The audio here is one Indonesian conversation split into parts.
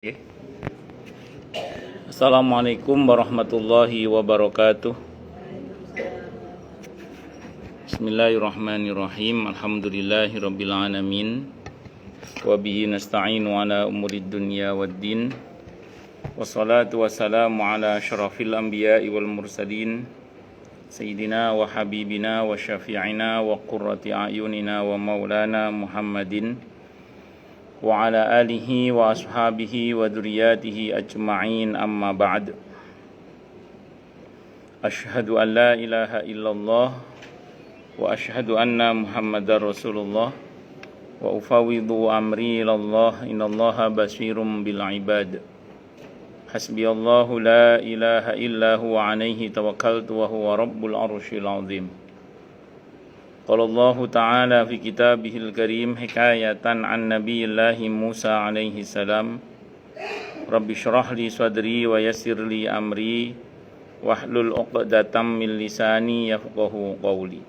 Okay. Assalamualaikum warahmatullahi wabarakatuh. Bismillahirrahmanirrahim. Alhamdulillahirabbil alamin. Wa bihi nasta'inu ala umurid dunya waddin. Wassalatu wassalamu ala asyrafil anbiya'i wal mursalin. Sayyidina wa habibina wa syafi'ina wa qurrati a'yunina wa maulana Muhammadin wa ala alihi wa ashabihi wa dzurriyyatihi ajma'in, amma ba'd. Asyhadu an la ilaha illallah wa asyhadu anna Muhammadar Rasulullah wa ufawwidhu amri ilallah innallaha basirum bil ibad. Hasbiyallahu la ilaha illa huwa alaihi tawakkaltu wa huwa rabbul arsyil azim. Qala Allah Ta'ala fi kitabihil karim hikayatan an nabiyillahi Musa alaihi salam. Rabbi syrah li sadri wa yassir li amri wahlul 'uqdatam min lisani yafqahu qawli.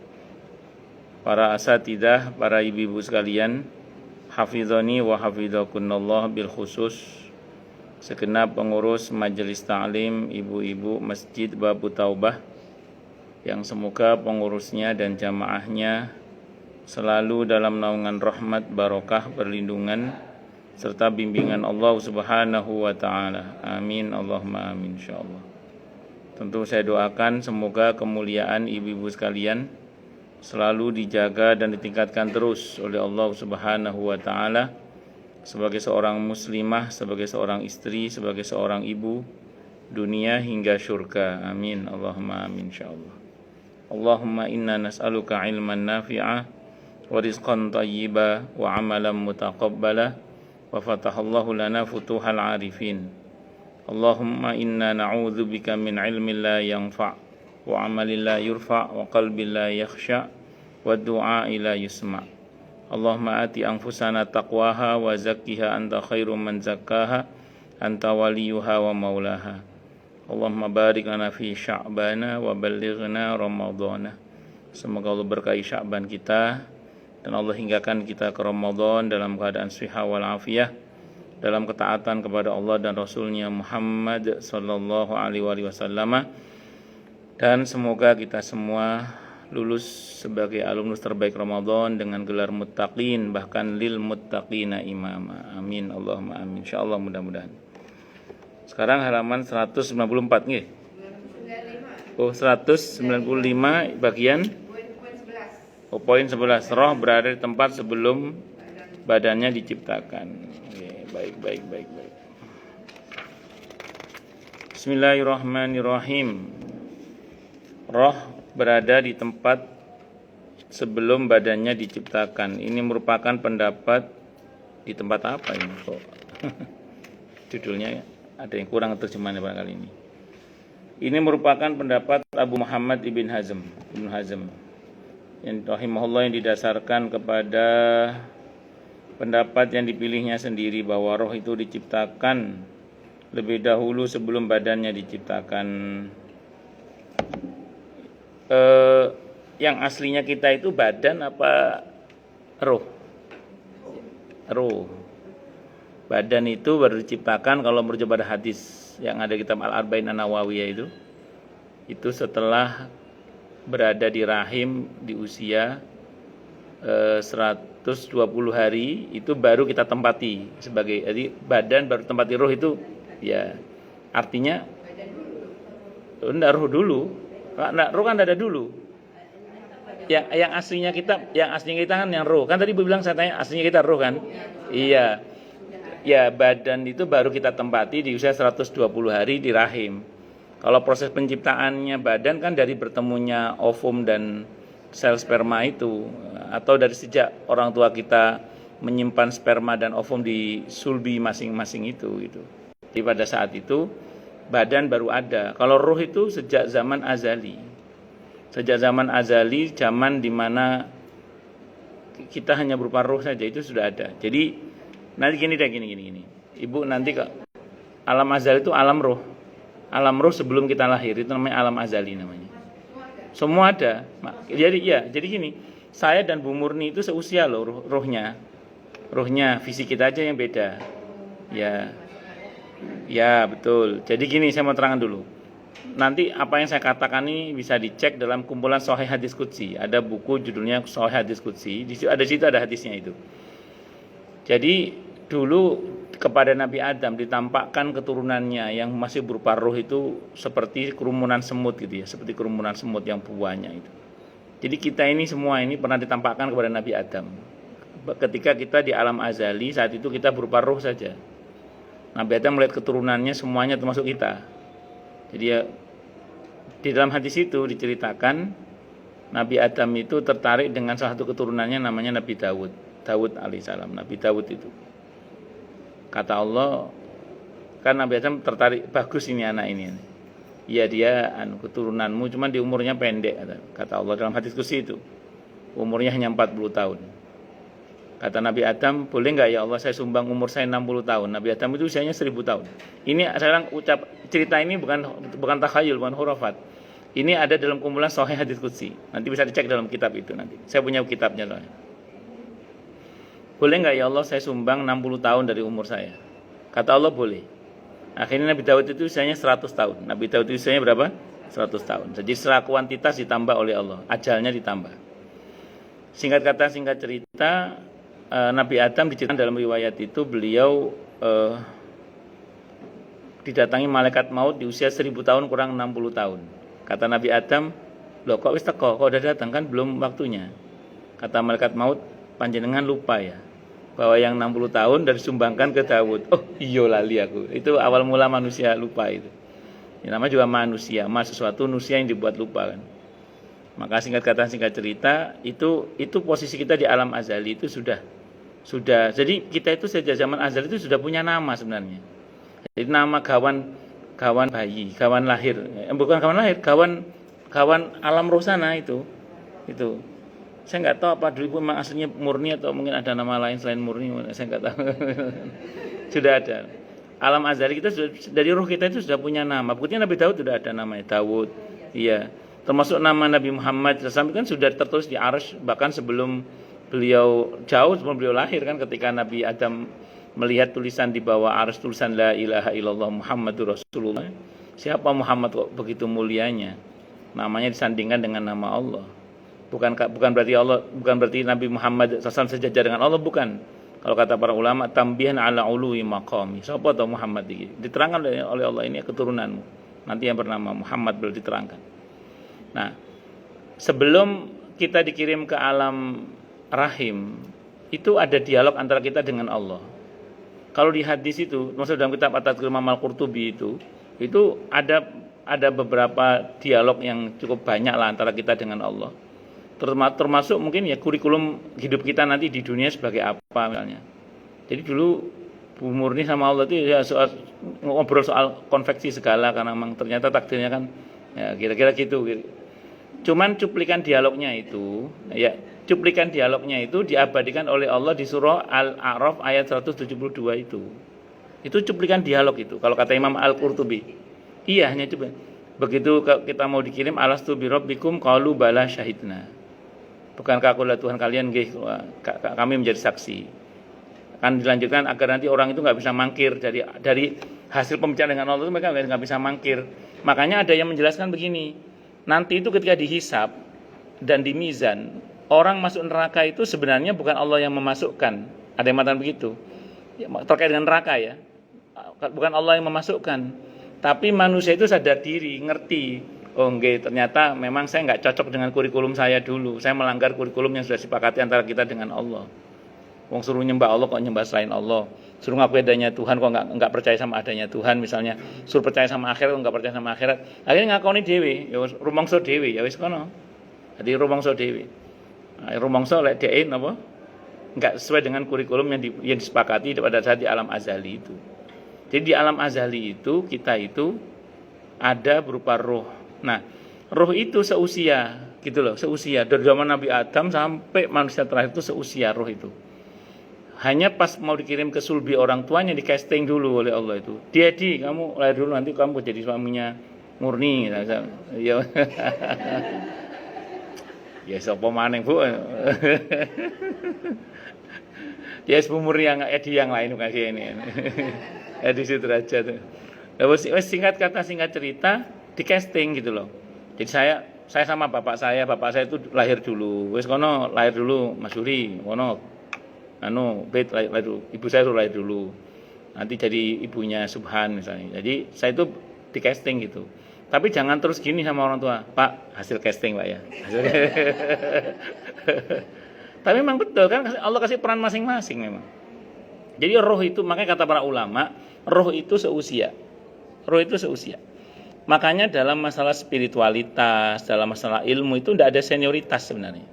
Para asatidzah, para ibu-ibu sekalian, hafizani wa hafizakunallah, bil khusus segenap pengurus majelis ta'lim, ibu-ibu Masjid Babu Taubah, yang semoga pengurusnya dan jamaahnya selalu dalam naungan rahmat, barokah, perlindungan serta bimbingan Allah Subhanahu wa Ta'ala. Amin, Allahumma amin, insyaallah. Tentu saya doakan semoga kemuliaan ibu-ibu sekalian selalu dijaga dan ditingkatkan terus oleh Allah Subhanahu wa Ta'ala sebagai seorang muslimah, sebagai seorang istri, sebagai seorang ibu, dunia hingga syurga. Amin, Allahumma amin, insyaallah. Allahumma inna nas'aluka ilman nafi'a wa rizqan tayyiba wa amalan mutaqabbala wa fatahallahu lana futuhal arifin. Allahumma inna na'udzubika min ilmin la yanfa' wa amalin la yurfa' wa qalbin la yakhsha' wa du'a la yusma'. Allahumma ati anfusana taqwaha wa zakkiha anta khairum man zakkaha anta waliyuha wa maulaha. Allahumma barik lana fi sya'bana wa ballighna ramadhana. Semoga Allah berkahi Sya'ban kita dan Allah hinggakan kita ke Ramadan dalam keadaan sihah wal afiyah, dalam ketaatan kepada Allah dan Rasulnya Muhammad sallallahu alaihi wasallam, dan semoga kita semua lulus sebagai alumnus terbaik Ramadan dengan gelar muttaqin, bahkan lil muttaqina imama. Amin, Allahumma amin, insyaallah, mudah-mudahan. Sekarang halaman 194 nggih. Oh, 195 bagian poin 11. Roh berada di tempat sebelum badannya diciptakan. Baik. Bismillahirrahmanirrahim. Roh berada di tempat sebelum badannya diciptakan. Ini merupakan pendapat di tempat apa ini kok? Judulnya ya. Ada yang kurang terjemahannya barangkali ini. Ini merupakan pendapat Abu Muhammad Ibn Hazm yang rahimahullah, yang didasarkan kepada pendapat yang dipilihnya sendiri bahwa roh itu diciptakan lebih dahulu sebelum badannya diciptakan. Yang aslinya kita itu badan apa roh? Roh. Badan itu baru diciptakan kalau merujuk pada hadis yang ada kitab Al-Arba'in An-Nawawiyah itu setelah berada di rahim di usia 120 hari itu baru kita tempati sebagai, jadi badan baru tempati roh itu ya, artinya enggak roh dulu. Roh kan ada dulu. Yang aslinya kita kan yang roh. Kan tadi bilang saya tanya aslinya kita roh kan? Iya. Ya, badan itu baru kita tempati di usia 120 hari di rahim. Kalau proses penciptaannya badan kan dari bertemunya ovum dan sel sperma itu, atau dari sejak orang tua kita menyimpan sperma dan ovum di sulbi masing-masing itu gitu. Jadi pada saat itu badan baru ada. Kalau roh itu sejak zaman azali. Sejak zaman azali, zaman di mana kita hanya berupa roh saja, itu sudah ada. Jadi nanti gini. Ibu nanti ke alam azali itu alam roh. Alam roh sebelum kita lahir itu namanya alam azali namanya. Semua ada. Jadi gini, saya dan Bu Murni itu seusia loh rohnya. Rohnya fisik kita aja yang beda. Ya. Ya, betul. Jadi gini, saya mau terangkan dulu. Nanti apa yang saya katakan ini bisa dicek dalam kumpulan Sahih Hadis Qudsi. Ada buku judulnya Sahih Hadis Qudsi. Di situ ada hadisnya itu. Jadi dulu kepada Nabi Adam ditampakkan keturunannya yang masih berupa roh itu seperti kerumunan semut gitu ya, seperti kerumunan semut yang buahnya itu. Jadi kita ini semua ini pernah ditampakkan kepada Nabi Adam. Ketika kita di alam azali, saat itu kita berupa roh saja. Nabi Adam melihat keturunannya semuanya termasuk kita. Jadi ya, di dalam hadis itu diceritakan Nabi Adam itu tertarik dengan salah satu keturunannya namanya Nabi Dawud. Dawud alaihissalam, Nabi Dawud itu. Kata Allah, kan Nabi Adam tertarik, bagus ini anak ini. Iya dia keturunanmu, cuman di umurnya pendek. Kata Allah dalam hadis qudsi itu. Umurnya hanya 40 tahun. Kata Nabi Adam, boleh nggak ya Allah saya sumbang umur saya 60 tahun. Nabi Adam itu usianya 1000 tahun. Ini sekarang cerita ini bukan takhayul, bukan khurafat. Ini ada dalam kumpulan Sahih Hadis Qudsi. Nanti bisa dicek dalam kitab itu nanti. Saya punya kitabnya soalnya. Boleh nggak ya Allah saya sumbang 60 tahun dari umur saya? Kata Allah boleh. Akhirnya Nabi Dawud itu usianya 100 tahun. Nabi Dawud itu usianya berapa? 100 tahun. Jadi secara kuantitas ditambah oleh Allah. Ajalnya ditambah. Singkat kata, singkat cerita, Nabi Adam diceritakan dalam riwayat itu beliau didatangi malaikat maut di usia 1000 tahun kurang 60 tahun. Kata Nabi Adam, loh kok wis teko, kok udah datang kan belum waktunya. Kata malaikat maut, panjenengan lupa ya bahwa yang 60 tahun dari sumbangkan ke Dawud. Oh iya lali aku. Itu awal mula manusia lupa itu. Ya, namanya juga manusia, sesuatu manusia yang dibuat lupa kan. Maka singkat kata singkat cerita itu posisi kita di alam azali itu sudah. Jadi kita itu sejak zaman azali itu sudah punya nama sebenarnya. Jadi nama kawan bayi, kawan lahir, bukan kawan lahir, kawan alam roh sana itu. Saya nggak tahu apa dulu memang aslinya murni atau mungkin ada nama lain selain murni, saya nggak tahu. Sudah ada. Alam azali kita sudah, dari roh kita itu sudah punya nama. Buktinya Nabi Daud sudah ada namanya Dawud. Iya. Termasuk nama Nabi Muhammad SAW kan sudah tertulis di Arsy bahkan sebelum sebelum beliau lahir kan, ketika Nabi Adam melihat tulisan di bawah Arsy, tulisan La ilaha illallah Muhammadur Rasulullah. Siapa Muhammad kok begitu mulianya? Namanya disandingkan dengan nama Allah. Bukan berarti Nabi Muhammad SAW sejajar dengan Allah, bukan. Kalau kata para ulama, tambihan ala ului maqami. Siapa tahu Muhammad ini? Diterangkan oleh Allah, ini keturunanmu. Nanti yang bernama Muhammad boleh diterangkan. Nah, sebelum kita dikirim ke alam rahim, itu ada dialog antara kita dengan Allah. Kalau di hadis itu, maksud dalam kitab At-Tadhkir Imam Al-Qurtubi itu ada beberapa dialog yang cukup banyak lah antara kita dengan Allah. Termasuk mungkin ya kurikulum hidup kita nanti di dunia sebagai apa misalnya. Jadi dulu Bu Murni sama Allah itu ya ngobrol soal konveksi segala, karena memang ternyata takdirnya kan ya kira-kira gitu. Cuman cuplikan dialognya itu diabadikan oleh Allah di surah Al-A'raf ayat 172 itu. Itu cuplikan dialog itu kalau kata Imam Al-Qurtubi. Iya, hanya coba. Begitu kita mau dikirim, alastu bi rabbikum qalu bala syahidna. Bukankah aku adalah Tuhan kalian, nggih, kami menjadi saksi. Kan dilanjutkan agar nanti orang itu nggak bisa mangkir dari hasil pembicaraan dengan Allah itu, mereka nggak bisa mangkir. Makanya ada yang menjelaskan begini, nanti itu ketika dihisab dan di mizan, orang masuk neraka itu sebenarnya bukan Allah yang memasukkan. Ada yang mengatakan begitu terkait dengan neraka ya, bukan Allah yang memasukkan, tapi manusia itu sadar diri, ngerti. Oh nggih, ternyata memang saya nggak cocok dengan kurikulum saya dulu. Saya melanggar kurikulum yang sudah disepakati antara kita dengan Allah. Wong suruh nyembah Allah kok nyembah selain Allah. Suruh ngaku adanya Tuhan kok nggak percaya sama adanya Tuhan misalnya. Suruh percaya sama akhirat kok nggak percaya sama akhirat. Akhirnya ngakoni dhewe, ya wis rumangsa dhewe, ya wis kono. Jadi rumangsa dhewe. Rumangsa lek dhewe napa? Nggak sesuai dengan kurikulum yang disepakati pada saat di alam azali itu. Jadi di alam azali itu kita itu ada berupa roh. Nah, roh itu seusia, gitu loh, seusia dari zaman Nabi Adam sampai manusia terakhir itu seusia roh itu. Hanya pas mau dikirim ke sulbi orang tuanya di casting dulu oleh Allah itu. Jadi kamu lahir dulu, nanti kamu jadi suaminya Murni. Ya, ya sapa maneh Bu. Dia umur yang Edi yang lain kasih ini. Edi Sudrajat. Singkat kata singkat cerita di casting gitu loh. Jadi saya sama bapak saya itu lahir dulu. Wis kono lahir dulu Mas Suri, kono Bet lahir dulu. Ibu saya tuh lahir dulu. Nanti jadi ibunya Subhan misalnya. Jadi saya itu di casting gitu. Tapi jangan terus gini sama orang tua, Pak, hasil casting Pak ya. Tapi memang betul kan Allah kasih peran masing-masing memang. Jadi roh itu, makanya kata para ulama, roh itu seusia. Roh itu seusia. Makanya dalam masalah spiritualitas, dalam masalah ilmu itu tidak ada senioritas sebenarnya.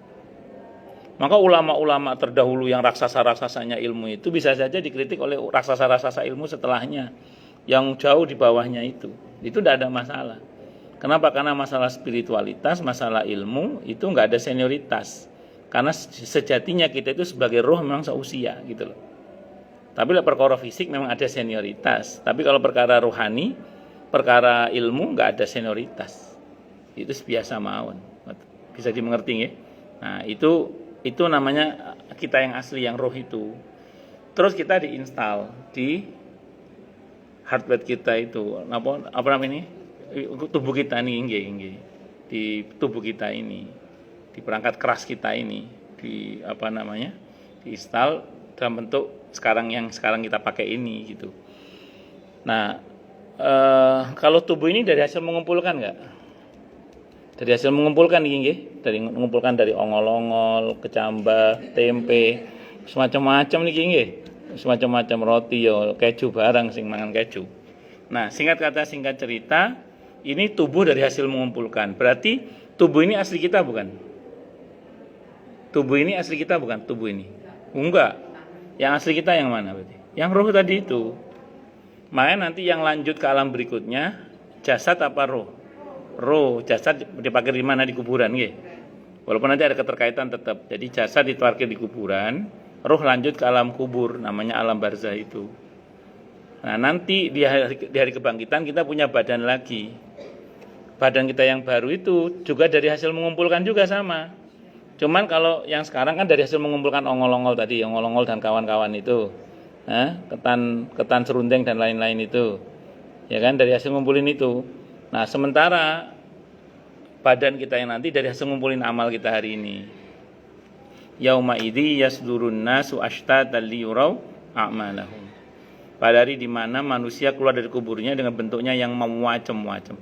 Maka ulama-ulama terdahulu yang raksasa-raksasanya ilmu itu bisa saja dikritik oleh raksasa-raksasa ilmu setelahnya yang jauh di bawahnya itu tidak ada masalah. Kenapa? Karena masalah spiritualitas, masalah ilmu itu nggak ada senioritas. Karena sejatinya kita itu sebagai roh memang seusia gitu loh. Tapi kalau perkara fisik memang ada senioritas. Tapi kalau perkara rohani, perkara ilmu nggak ada senioritas. Itu biasa mawon. Bisa dimengerti ya. Nah itu namanya kita yang asli, yang roh itu. Terus kita diinstal di hardware kita itu, apa namanya ini? Tubuh kita ini, di tubuh kita ini, di perangkat keras kita ini, diinstal dalam bentuk sekarang kita pakai ini gitu. Nah, kalau tubuh ini dari hasil mengumpulkan nggak? Dari hasil mengumpulkan nggih, mengumpulkan dari ongol-ongol, kecambah, tempe, semacam-macam nggih. Semacam-macam roti yo, keju barang sing mangan keju. Nah, singkat kata singkat cerita, ini tubuh dari hasil mengumpulkan. Berarti tubuh ini asli kita bukan? Tubuh ini asli kita bukan? Tubuh ini. Enggak. Yang asli kita yang mana berarti? Yang roh tadi itu. Makanya nanti yang lanjut ke alam berikutnya, jasad apa roh? Roh, jasad dipakai di mana? Di kuburan nggih. Walaupun nanti ada keterkaitan tetap. Jadi jasad diparkir di kuburan, roh lanjut ke alam kubur, namanya alam barzah itu. Nah, nanti di hari kebangkitan kita punya badan lagi. Badan kita yang baru itu juga dari hasil mengumpulkan juga sama. Cuman kalau yang sekarang kan dari hasil mengumpulkan ongol-ongol tadi, ongol-ongol dan kawan-kawan itu. Ketan serundeng dan lain-lain itu. Ya kan, dari hasil ngumpulin itu. Nah, sementara badan kita yang nanti dari hasil ngumpulin amal kita hari ini. Yauma idzi yasdurun nasu ashtatan liyurau a'malahum. Pada hari di mana manusia keluar dari kuburnya dengan bentuknya yang macam-macam.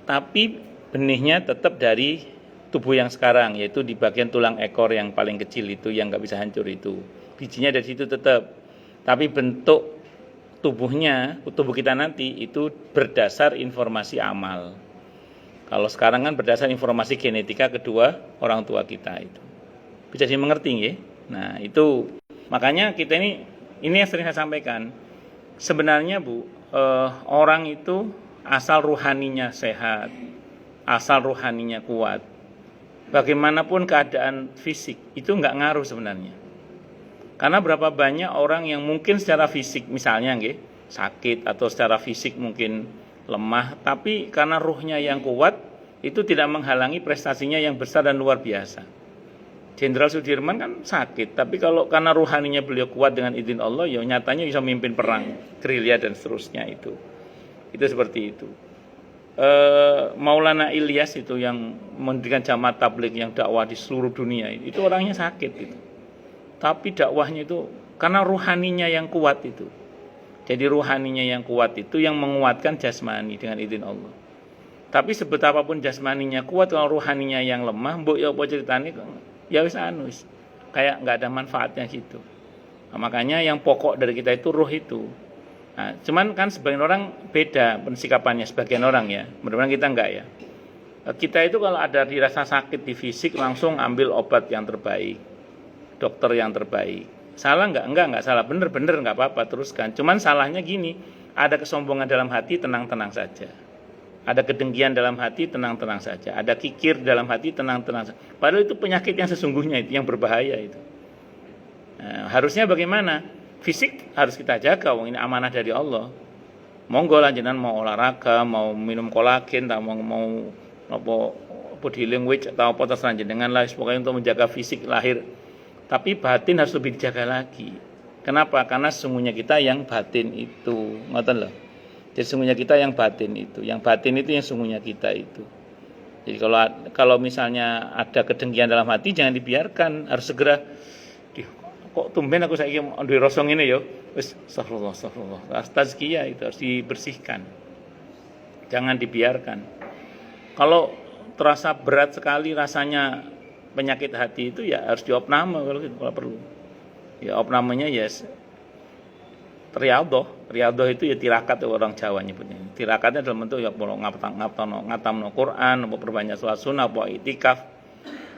Tapi benihnya tetap dari tubuh yang sekarang, yaitu di bagian tulang ekor yang paling kecil itu, yang nggak bisa hancur itu. Bijinya dari situ tetap. Tapi bentuk tubuhnya, tubuh kita nanti itu berdasar informasi amal. Kalau sekarang kan berdasar informasi genetika kedua orang tua kita itu. Bisa dimengerti ya. Nah, itu makanya kita ini yang sering saya sampaikan. Sebenarnya Bu, orang itu asal ruhaninya sehat, asal ruhaninya kuat, bagaimanapun keadaan fisik itu nggak ngaruh sebenarnya. Karena berapa banyak orang yang mungkin secara fisik misalnya sakit atau secara fisik mungkin lemah, tapi karena ruhnya yang kuat itu tidak menghalangi prestasinya yang besar dan luar biasa. Jenderal Sudirman kan sakit, tapi kalau karena ruhaninya beliau kuat dengan izin Allah, ya nyatanya bisa memimpin perang, gerilya dan seterusnya itu. Itu seperti itu. Maulana Ilyas itu yang mendirikan jamaah tabligh yang dakwah di seluruh dunia, itu orangnya sakit itu. Tapi dakwahnya itu karena ruhaninya yang kuat itu. Jadi ruhaninya yang kuat itu yang menguatkan jasmani dengan izin Allah. Tapi sebetapapun jasmaninya kuat, kalau ruhaninya yang lemah, mbok ya apa ceritanya, ya wis kayak nggak ada manfaatnya gitu. Nah, makanya yang pokok dari kita itu ruh itu. Nah, cuman kan sebagian orang beda pensikapannya, sebagian orang ya. Mudah-mudahan kita enggak ya. Kita itu kalau ada dirasa sakit di fisik langsung ambil obat yang terbaik, dokter yang terbaik. Salah enggak salah, bener enggak apa-apa, teruskan. Cuman salahnya gini, ada kesombongan dalam hati, tenang-tenang saja. Ada kedengkian dalam hati, tenang-tenang saja. Ada kikir dalam hati, tenang-tenang saja. Padahal itu penyakit yang sesungguhnya, itu yang berbahaya itu. Nah, harusnya bagaimana? Fisik harus kita jaga, ini amanah dari Allah. Monggo lanjutan mau olahraga, mau minum kolagen, atau mau body language atau apa terserah dengan lah, pokoknya untuk menjaga fisik lahir. Tapi batin harus lebih dijaga lagi. Kenapa? Karena sesungguhnya kita yang batin itu, ngoten loh. Jadi sesungguhnya kita yang batin itu, yang sesungguhnya kita itu. Jadi kalau misalnya ada kedengkian dalam hati, jangan dibiarkan, harus segera. Kok tumben aku saiki duwe rasa ngene ya. Wis astagfirullah. Tazkiyah itu harus dibersihkan. Jangan dibiarkan. Kalau terasa berat sekali rasanya penyakit hati itu ya harus diopname kalau perlu. Ya opnamenya ya Riyadhah itu ya tirakat orang Jawa nyebutnya. Tirakatnya dalam bentuk ya ngatamno Quran, apa perbanyak sholat sunnah, apa itikaf.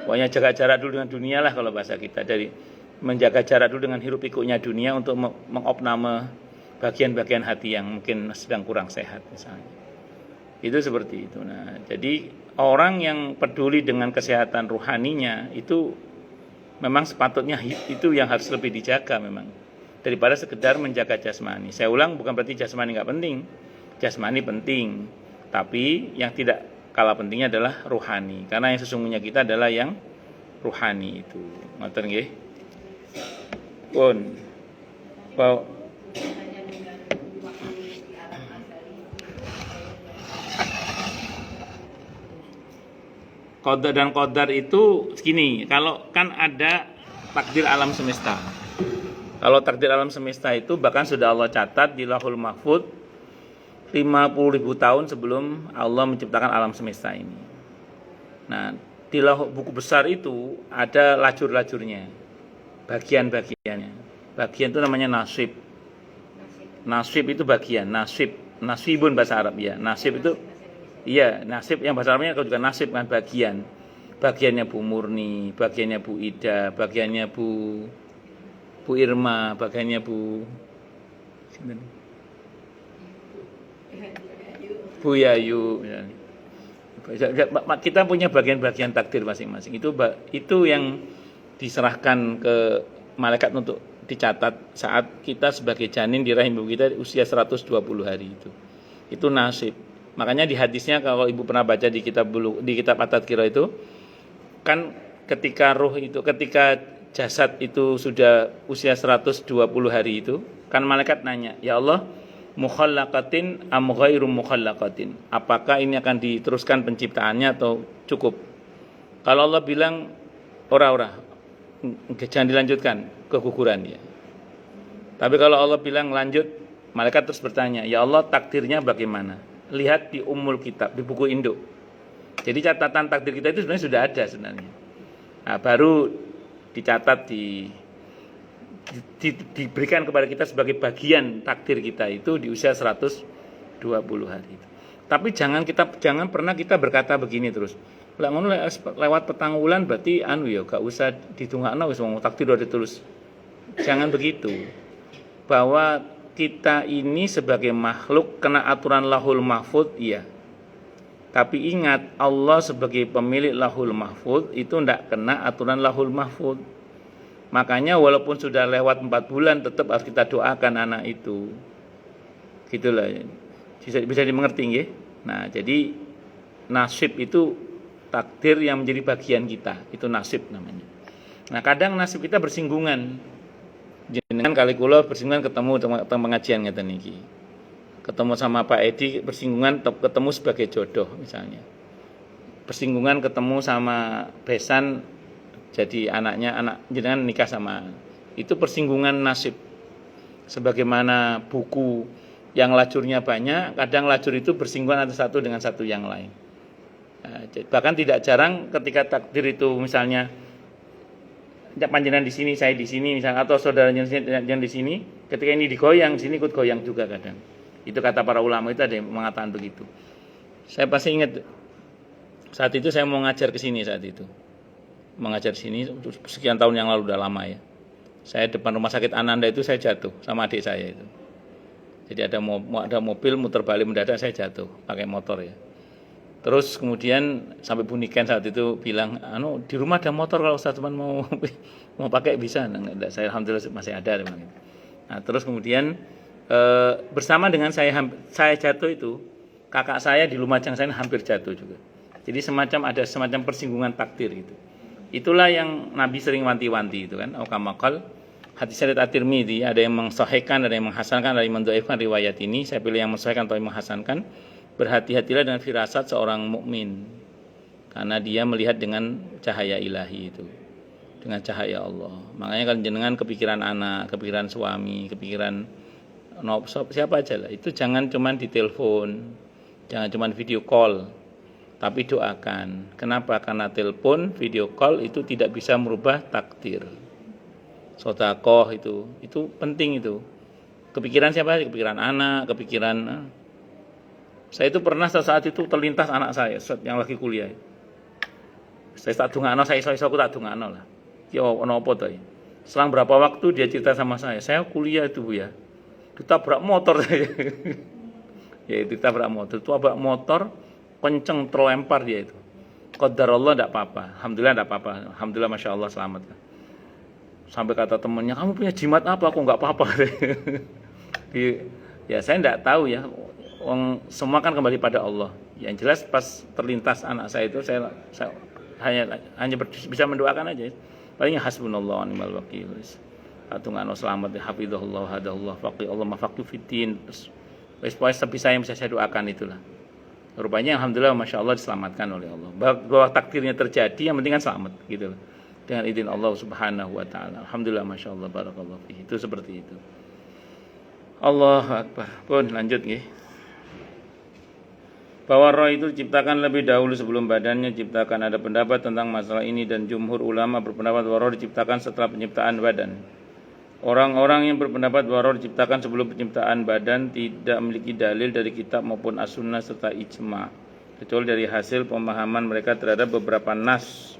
Pokoknya jaga jarak dulu dengan dunia lah kalau bahasa kita. Dari menjaga jarak dulu dengan hiruk pikuknya dunia untuk mengopname bagian-bagian hati yang mungkin sedang kurang sehat misalnya. Itu seperti itu. Nah, jadi orang yang peduli dengan kesehatan ruhaninya itu memang sepatutnya itu yang harus lebih dijaga memang daripada sekedar menjaga jasmani. Saya ulang, bukan berarti jasmani nggak penting, jasmani penting, tapi yang tidak kalah pentingnya adalah ruhani, karena yang sesungguhnya kita adalah yang ruhani itu. Ngoten nggih. Pun Qadar dan qadar itu segini, kalau kan ada takdir alam semesta. Kalau takdir alam semesta itu bahkan sudah Allah catat di Lauhul Mahfuz 50.000 tahun sebelum Allah menciptakan alam semesta ini. Nah, di buku besar itu ada lajur-lajurnya, bagian-bagiannya. Bagian itu namanya nasib. Nasib itu bagian, nasibun bahasa Arab ya. Nasib itu iya, nasib yang bahasa Arabnya kalau juga nasib kan bagian. Bagiannya Bu Murni, bagiannya Bu Ida, bagiannya Bu Irma, bagiannya Bu Yayu. Kita punya bagian-bagian takdir masing-masing. Itu yang diserahkan ke malaikat untuk dicatat saat kita sebagai janin di rahim ibu kita usia 120 hari itu. Itu nasib. Makanya di hadisnya kalau ibu pernah baca di kitab At-Tadhkirah itu kan ketika jasad itu sudah usia 120 hari itu kan malaikat nanya, "Ya Allah, mukhallaqatin am ghairu mukhallaqatin?" Apakah ini akan diteruskan penciptaannya atau cukup? Kalau Allah bilang ora, jangan dilanjutkan, keguguran ya. Tapi kalau Allah bilang lanjut, malaikat terus bertanya, "Ya Allah, takdirnya bagaimana?" Lihat di Ummul Kitab, di buku induk. Jadi catatan takdir kita itu sebenarnya sudah ada sebenarnya. Nah, baru dicatat diberikan kepada kita sebagai bagian takdir kita itu di usia 120 hari. Tapi jangan pernah kita berkata begini terus. Lewat petang wulan berarti gak usah ditungakno wis wong takdir udah ditulis. Jangan begitu. Bahwa kita ini sebagai makhluk kena aturan Lauhul Mahfuz, iya. Tapi ingat, Allah sebagai pemilik Lauhul Mahfuz itu tidak kena aturan Lauhul Mahfuz. Makanya walaupun sudah lewat 4 bulan tetap harus kita doakan anak itu. Gitulah. Bisa dimengerti nggih? Nah, jadi nasib itu takdir yang menjadi bagian kita. Itu nasib namanya. Nah, kadang nasib kita bersinggungan. Jenengan kali kula bersinggungan ketemu pengajian ngeten niki. Ketemu sama Pak Edi bersinggungan ketemu sebagai jodoh misalnya. Bersinggungan ketemu sama Besan jadi anak jenengan nikah sama. Itu persinggungan nasib. Sebagaimana buku yang lajurnya banyak, kadang lajur itu bersinggungan antara satu dengan satu yang lain. Nah, bahkan tidak jarang ketika takdir itu misalnya panjenengan di sini, saya di sini misalnya, atau saudara yang di sini, ketika ini digoyang, sini ikut goyang juga kadang. Itu kata para ulama itu ada yang mengatakan begitu. Saya pasti ingat saat itu saya mau ngajar ke sini saat itu. Mengajar sini sekian tahun yang lalu, udah lama ya. Saya depan rumah sakit Ananda itu saya jatuh sama adik saya itu. Jadi ada mobil muter balik mendadak, saya jatuh pakai motor ya. Terus kemudian sampai Bu Niken saat itu bilang, di rumah ada motor kalau Ustaz teman mau pakai bisa. Nah, saya alhamdulillah masih ada memang. Nah, terus kemudian bersama dengan saya jatuh itu, kakak saya di Lumajang sana hampir jatuh juga. Jadi ada semacam persinggungan takdir gitu. Itulah yang Nabi sering wanti-wanti itu kan, aukamakal hadis riwayat At-Tirmidzi, ada yang mensahihkan, ada yang menghasankan, ada yang mendhaifkan riwayat ini. Saya pilih yang mensahihkan atau yang menghasankan. Berhati-hatilah dengan firasat seorang mukmin, karena dia melihat dengan cahaya ilahi itu, dengan cahaya Allah. Makanya kalau jenengan kepikiran anak, kepikiran suami, kepikiran siapa aja lah, itu jangan cuman ditelepon, jangan cuman video call, tapi doakan. Kenapa? Karena telepon, video call itu tidak bisa merubah takdir. Sedekah itu penting itu. Kepikiran siapa? Kepikiran anak, kepikiran. Saya itu pernah saat itu terlintas anak saya yang lagi kuliah. Saya tak dungakno, saya iso-iso aku tak dungakno lah. Ya ono apa to? Selang berapa waktu dia cerita sama saya kuliah itu Bu ya. Ditabrak motor saya. Ya itu ditabrak motor, kenceng terlempar dia itu. Qadarullah enggak apa-apa. Alhamdulillah enggak apa-apa. Alhamdulillah Masya Allah selamat. Sampai kata temannya, kamu punya jimat apa? Aku enggak apa-apa. Ya saya enggak tahu ya. Semua kan kembali pada Allah. Yang jelas pas terlintas anak saya itu saya hanya bisa mendoakan aja. Palingnya hasbunallah wa ni'mal wakil. Atungano selamat hafizahullah hadallah faqih Allah mafaqih fiddin. Wis sebisa yang bisa saya doakan itulah. Rupanya alhamdulillah Masya Allah diselamatkan oleh Allah. Bahwa takdirnya terjadi yang penting kan selamat gitu. Dengan izin Allah Subhanahu wa taala. Alhamdulillah Masya Allah barakallahu fihi. Itu seperti itu. Allahu akbar. Pun lanjut nggih. Bahwa roh itu diciptakan lebih dahulu sebelum badannya diciptakan. Ada pendapat tentang masalah ini dan jumhur ulama berpendapat bahwa roh diciptakan setelah penciptaan badan. Orang-orang yang berpendapat bahwa roh diciptakan sebelum penciptaan badan tidak memiliki dalil dari kitab maupun as-sunnah serta ijma', kecuali dari hasil pemahaman mereka terhadap beberapa nas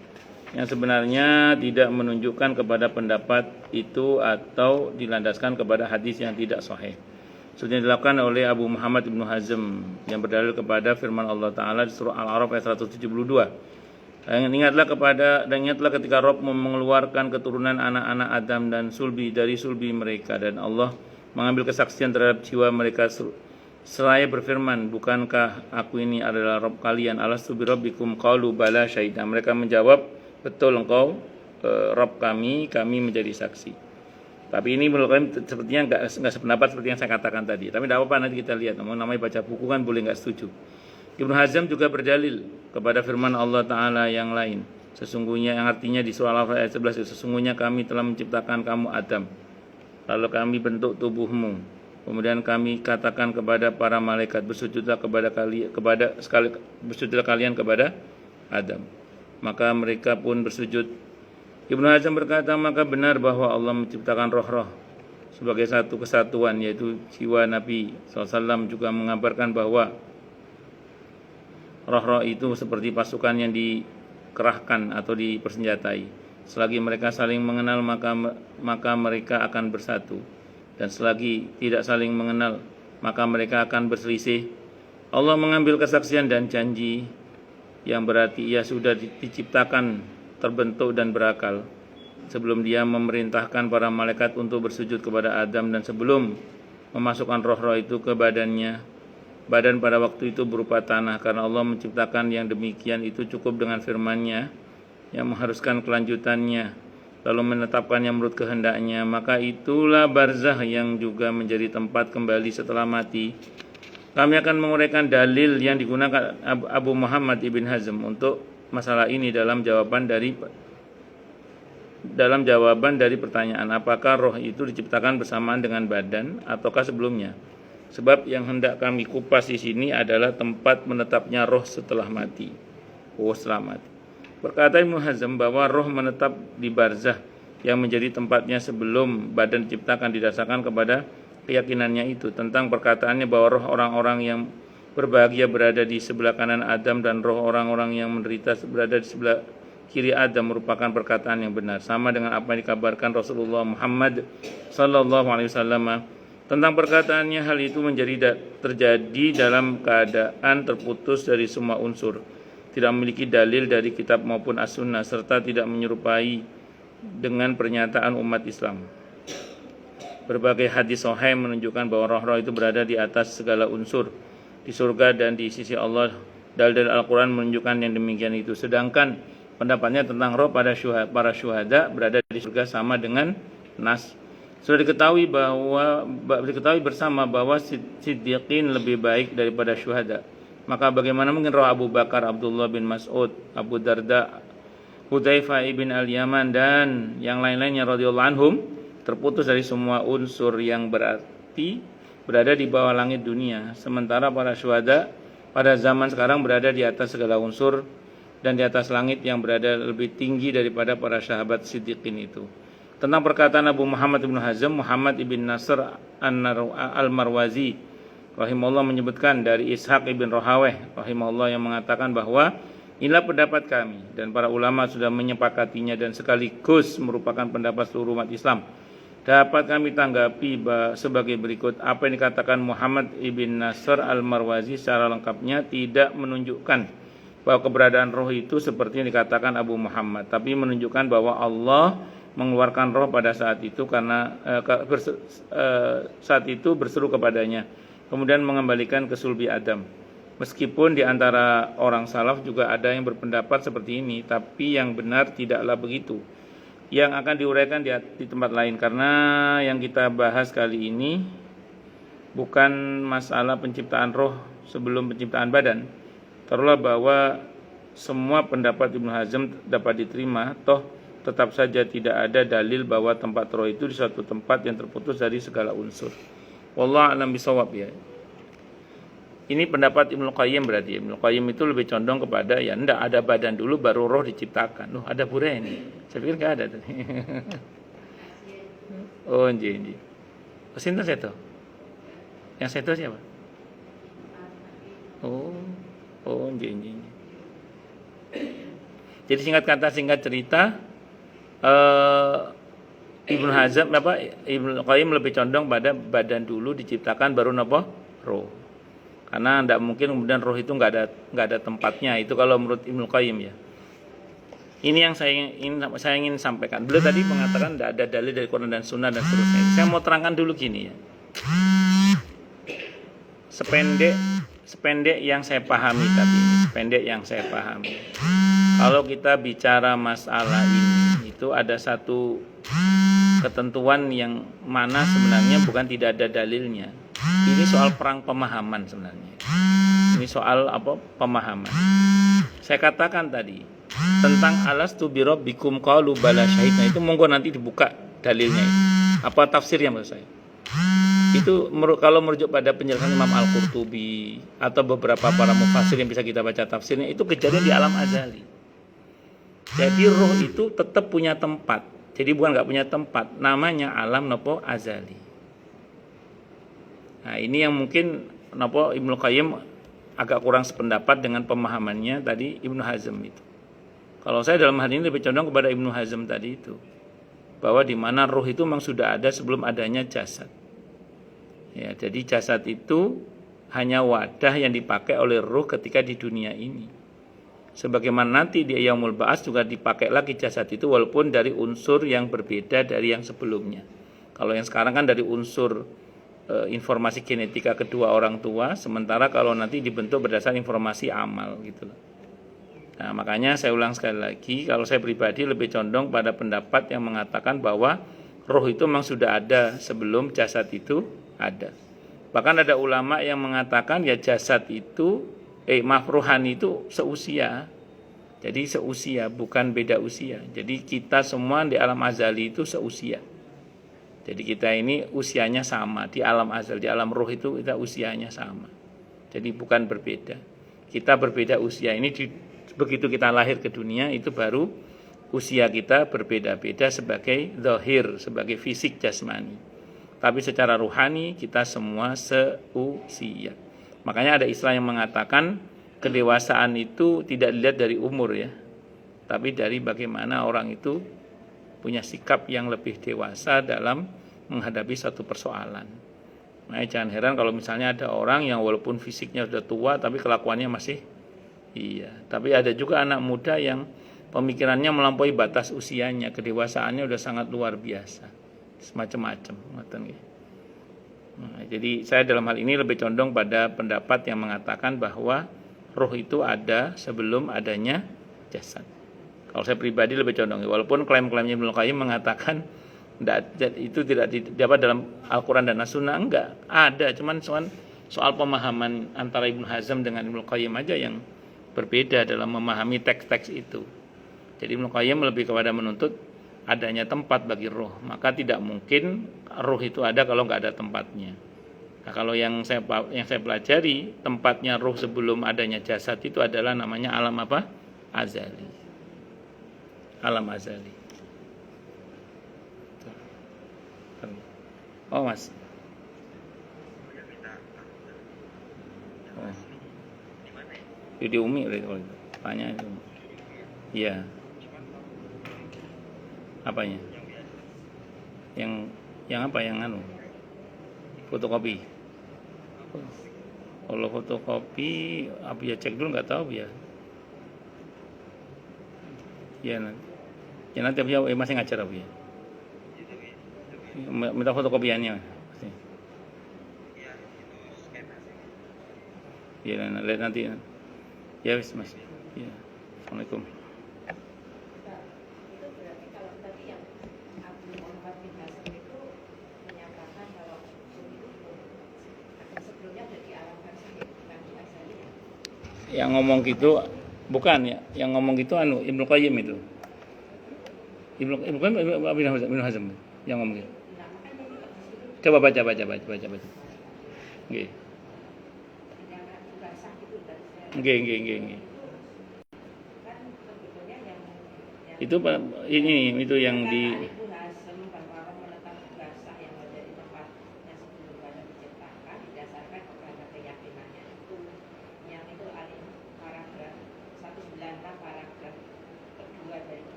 yang sebenarnya tidak menunjukkan kepada pendapat itu atau dilandaskan kepada hadis yang tidak sahih. Seperti yang dilakukan oleh Abu Muhammad Ibnu Hazm yang berdalil kepada firman Allah Ta'ala di surah Al-A'raf ayat 172. Ingatlah ketika Rabb mengeluarkan keturunan anak-anak Adam dan sulbi dari sulbi mereka, dan Allah mengambil kesaksian terhadap jiwa mereka seraya berfirman, bukankah aku ini adalah Rabb kalian? Alastu bi rabbikum qalu bala syahidna. Mereka menjawab, betul engkau Rabb kami menjadi saksi. Tapi ini menurut kami sepertinya enggak sependapat seperti yang saya katakan tadi. Tapi tidak apa-apa, nanti kita lihat. Namanya baca buku kan boleh enggak setuju. Ibnu Hazm juga berdalil kepada firman Allah Ta'ala yang lain. Sesungguhnya yang artinya di surah Al-A'raf ayat 11, sesungguhnya kami telah menciptakan kamu Adam, lalu kami bentuk tubuhmu. Kemudian kami katakan kepada para malaikat, bersujudlah kalian kepada Adam. Maka mereka pun bersujud. Ibnu Hazm berkata, maka benar bahwa Allah menciptakan roh-roh sebagai satu kesatuan, yaitu jiwa Nabi SAW juga mengabarkan bahwa roh-roh itu seperti pasukan yang dikerahkan atau dipersenjatai. Selagi mereka saling mengenal maka mereka akan bersatu, dan selagi tidak saling mengenal maka mereka akan berselisih. Allah mengambil kesaksian dan janji yang berarti ia sudah diciptakan, terbentuk dan berakal sebelum dia memerintahkan para malaikat untuk bersujud kepada Adam, dan sebelum memasukkan roh-roh itu ke badannya. Badan pada waktu itu berupa tanah, karena Allah menciptakan yang demikian itu cukup dengan firman-Nya yang mengharuskan kelanjutannya, lalu menetapkannya menurut kehendaknya. Maka itulah barzah yang juga menjadi tempat kembali setelah mati. Kami akan menguraikan dalil yang digunakan Abu Muhammad Ibn Hazm untuk masalah ini dalam jawaban dari pertanyaan apakah roh itu diciptakan bersamaan dengan badan ataukah sebelumnya. Sebab yang hendak kami kupas di sini adalah tempat menetapnya roh setelah mati. Setelah mati. Berkata Ibnu Hazm bahwa roh menetap di barzah yang menjadi tempatnya sebelum badan diciptakan didasarkan kepada keyakinannya itu tentang perkataannya bahwa roh orang-orang yang berbahagia berada di sebelah kanan Adam dan roh orang-orang yang menderita berada di sebelah kiri Adam merupakan perkataan yang benar, sama dengan apa yang dikabarkan Rasulullah Muhammad sallallahu alaihi wasallam tentang perkataannya. Hal itu terjadi dalam keadaan terputus dari semua unsur, tidak memiliki dalil dari kitab maupun as-sunnah, serta tidak menyerupai dengan pernyataan umat Islam. Berbagai hadis sahih menunjukkan bahwa roh-roh itu berada di atas segala unsur di surga dan di sisi Allah. Dalil Al-Quran menunjukkan yang demikian itu. Sedangkan pendapatnya tentang roh pada para syuhada berada di surga sama dengan nas Sudah diketahui bersama bahwa siddiqin lebih baik daripada syuhada. Maka bagaimana mungkin roh Abu Bakar, Abdullah bin Mas'ud, Abu Darda, Hudzaifah ibn al-Yaman dan yang lain-lainnya radhiyallahu anhum terputus dari semua unsur yang berarti berada di bawah langit dunia, sementara para syuhada pada zaman sekarang berada di atas segala unsur dan di atas langit yang berada lebih tinggi daripada para sahabat siddiqin itu. Tentang perkataan Abu Muhammad ibn Hazm, Muhammad ibn Nasr al-Marwazi rahimahullah menyebutkan dari Ishaq ibn Rahaweh rahimahullah yang mengatakan bahwa inilah pendapat kami dan para ulama sudah menyepakatinya dan sekaligus merupakan pendapat seluruh umat Islam. Dapat kami tanggapi sebagai berikut. Apa yang dikatakan Muhammad ibn Nasr al-Marwazi secara lengkapnya tidak menunjukkan bahwa keberadaan roh itu seperti yang dikatakan Abu Muhammad, tapi menunjukkan bahwa Allah mengeluarkan roh pada saat itu karena saat itu berseru kepadanya, kemudian mengembalikan ke sulbi Adam. Meskipun di antara orang salaf juga ada yang berpendapat seperti ini, tapi yang benar tidaklah begitu. Yang akan diuraikan di tempat lain, karena yang kita bahas kali ini bukan masalah penciptaan roh sebelum penciptaan badan. Taruhlah bahwa semua pendapat Ibnu Hazm dapat diterima, toh tetap saja tidak ada dalil bahwa tempat roh itu di suatu tempat yang terputus dari segala unsur. Wallahu a'lam bishawab ya. Ini pendapat Ibnu Qayyim berarti. Ibnu Qayyim itu lebih condong kepada ya enggak ada badan dulu baru roh diciptakan. Loh, ada pura ini. Saya pikir enggak ada tadi. Oh, nggih. Sinten seto? Yang seto siapa? Oh, nggih. Jadi singkat kata singkat cerita, Ibnu Qayyim lebih condong pada badan dulu diciptakan baru napa? Roh. Karena tidak mungkin kemudian roh itu nggak ada tempatnya. Itu kalau menurut Ibnu Qayyim ya. Ini yang saya ingin sampaikan. Beliau tadi mengatakan tidak ada dalil dari Quran dan Sunnah dan seterusnya. Saya mau terangkan dulu gini ya. Sependek yang saya pahami kalau kita bicara masalah ini, itu ada satu ketentuan yang mana sebenarnya bukan tidak ada dalilnya. Ini soal perang pemahaman sebenarnya. Ini soal apa? Pemahaman. Saya katakan tadi tentang alastu birabbikum qalu bala syahidna, itu monggo nanti dibuka dalilnya itu. Apa tafsirnya menurut saya? Itu kalau merujuk pada penjelasan Imam Al-Qurtubi atau beberapa para mufassir yang bisa kita baca tafsirnya, itu kejadian di alam azali. Jadi roh itu tetap punya tempat. Jadi bukan nggak punya tempat, namanya alam nopo azali. Nah ini yang mungkin nopo Ibnu Qayyim agak kurang sependapat dengan pemahamannya tadi Ibnu Hazm itu. Kalau saya dalam hal ini lebih condong kepada Ibnu Hazm tadi itu, bahwa di mana roh itu memang sudah ada sebelum adanya jasad. Ya, jadi jasad itu hanya wadah yang dipakai oleh roh ketika di dunia ini. Sebagaimana nanti di Yaumul Ba'ats juga dipakai lagi jasad itu walaupun dari unsur yang berbeda dari yang sebelumnya. Kalau yang sekarang kan dari unsur informasi genetika kedua orang tua, sementara kalau nanti dibentuk berdasarkan informasi amal gitu loh. Nah, makanya saya ulang sekali lagi, kalau saya pribadi lebih condong pada pendapat yang mengatakan bahwa roh itu memang sudah ada sebelum jasad itu ada. Bahkan ada ulama yang mengatakan ya jasad itu rohani itu seusia. Jadi seusia, bukan beda usia. Jadi kita semua di alam azali itu seusia. Jadi kita ini usianya sama di alam azal, di alam roh itu kita usianya sama. Jadi bukan berbeda. Kita berbeda usia ini begitu kita lahir ke dunia itu baru usia kita berbeda-beda sebagai zahir, sebagai fisik jasmani. Tapi secara ruhani kita semua seusia. Makanya ada istilah yang mengatakan kedewasaan itu tidak dilihat dari umur ya, tapi dari bagaimana orang itu punya sikap yang lebih dewasa dalam menghadapi satu persoalan. Nah, jangan heran kalau misalnya ada orang yang walaupun fisiknya sudah tua tapi kelakuannya masih tapi ada juga anak muda yang pemikirannya melampaui batas usianya, kedewasaannya sudah sangat luar biasa, semacam-macam. Nah, jadi saya dalam hal ini lebih condong pada pendapat yang mengatakan bahwa roh itu ada sebelum adanya jasad. Kalau saya pribadi lebih condong, walaupun klaim-klaimnya Ibnu Qayyim mengatakan Itu tidak dapat dalam Al-Quran dan As-Sunnah, enggak ada, cuman soal pemahaman antara Ibnu Hazm dengan Ibnu Qayyim aja yang berbeda dalam memahami teks-teks itu. Jadi Ibnu Qayyim lebih kepada menuntut adanya tempat bagi roh, maka tidak mungkin roh itu ada kalau nggak ada tempatnya. Nah, kalau yang saya pelajari, tempatnya roh sebelum adanya jasad itu adalah namanya alam apa? Azali. Alam azali. Oh mas. Oh. Di Umi kalau itu. Tanya itu. Iya. Apanya? Yang apa yang anu? Fotokopi. Kalau fotokopi, apa ya cek dulu nggak tahu ya. Ya nanti. Ya nanti ya masih ngajar apa ya? Minta fotokopiannya. Ya lihat nanti. Ya wis mas. Ya. Assalamualaikum. Yang ngomong gitu bukan ya, yang ngomong gitu Ibnu Qayyim itu. Ibnu Qayyim Ibnu Hazm yang ngomong gitu. Coba baca. Nggih. Nggih. Itu itu yang di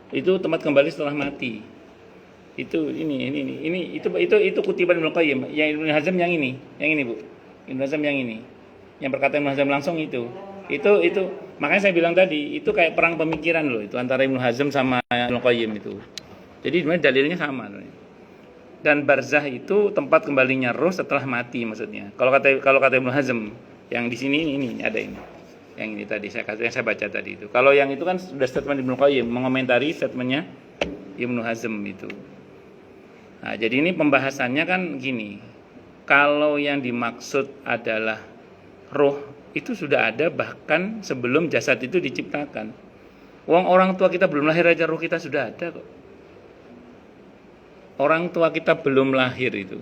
itu tempat kembali setelah mati. Itu itu kutipan Ibnu Qayyim. Yang Ibnu Hazm yang ini Bu. Ibnu Hazm yang ini. Yang perkataan Ibnu Hazm langsung itu makanya saya bilang tadi itu kayak perang pemikiran loh itu antara Ibnu Hazm sama Ibnu Qayyim itu. Jadi sebenarnya dalilnya sama. Dan barzah itu tempat kembalinya roh setelah mati maksudnya. Kalau kata Ibnu Hazm yang di sini ini ada ini. Yang ini tadi yang saya baca tadi itu. Kalau yang itu kan sudah statement Ibnu Qayyim mengomentari statementnya Ibnu Hazm itu. Nah, jadi ini pembahasannya kan gini. Kalau yang dimaksud adalah roh itu sudah ada bahkan sebelum jasad itu diciptakan. Orang tua kita belum lahir aja roh kita sudah ada kok. Orang tua kita belum lahir itu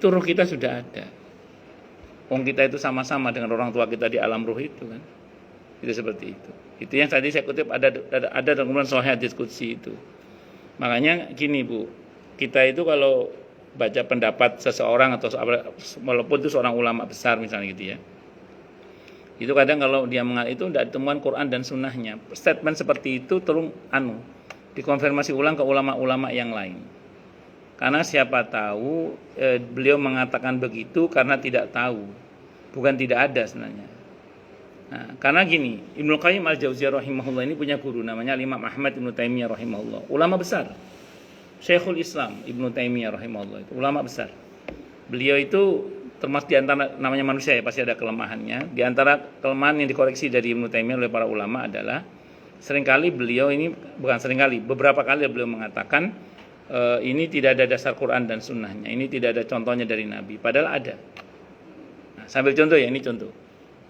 roh kita sudah ada. Kita itu sama-sama dengan orang tua kita di alam roh itu kan. Itu seperti itu. Itu yang tadi saya kutip ada dalam Sahih Hadits Qudsi itu. Makanya gini Bu, kita itu kalau baca pendapat seseorang atau walaupun itu seorang ulama besar misalnya gitu ya, itu kadang kalau dia mengal itu tidak ditemukan Quran dan Sunnahnya. Statement seperti itu tolong dikonfirmasi ulang ke ulama-ulama yang lain. Karena siapa tahu beliau mengatakan begitu karena tidak tahu, bukan tidak ada sebenarnya. Nah, karena gini, Ibnu Qayyim Al-Jauziyah rahimahullah ini punya guru namanya Imam Ahmad Ibnu Taimiyah rahimahullah, ulama besar. Syekhul Islam Ibnu Taimiyah rahimahullah itu ulama besar. Beliau itu termasuk di antara namanya manusia ya pasti ada kelemahannya. Di antara kelemahan yang dikoreksi dari Ibnu Taimiyah oleh para ulama adalah seringkali beliau ini beberapa kali beliau mengatakan ini tidak ada dasar Quran dan Sunnahnya. Ini tidak ada contohnya dari Nabi. Padahal ada. Nah, sambil contoh ya, ini contoh.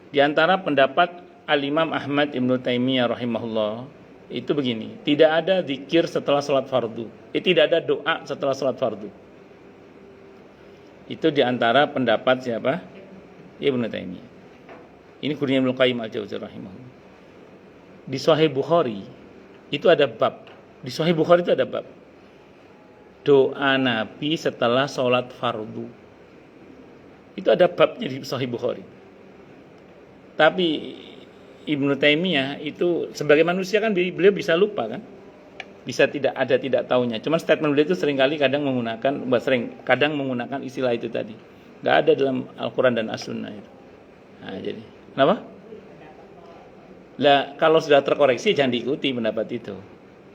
Di antara pendapat Al-Imam Ahmad Ibnu Taimiyah rahimahullah itu begini, tidak ada zikir setelah sholat fardu. Tidak ada doa setelah sholat fardu. Itu di antara pendapat siapa? Ibnu Taimiyah. Ini gurunya Ibnu Qayyim Al-Jauziyah rahimahullah. Di Sahih Bukhari itu ada bab. Di Sahih Bukhari itu ada bab. Doa Nabi setelah sholat fardu. Itu ada babnya di Sahih Bukhari. Tapi Ibnu Taimiyah itu sebagai manusia kan beliau bisa lupa kan, bisa tidak tahunya. Cuman statement beliau itu kadang menggunakan istilah itu tadi. Nggak ada dalam Al-Quran dan As-Sunnah itu. Nah, jadi kenapa? Lah kalau sudah terkoreksi jangan diikuti pendapat itu.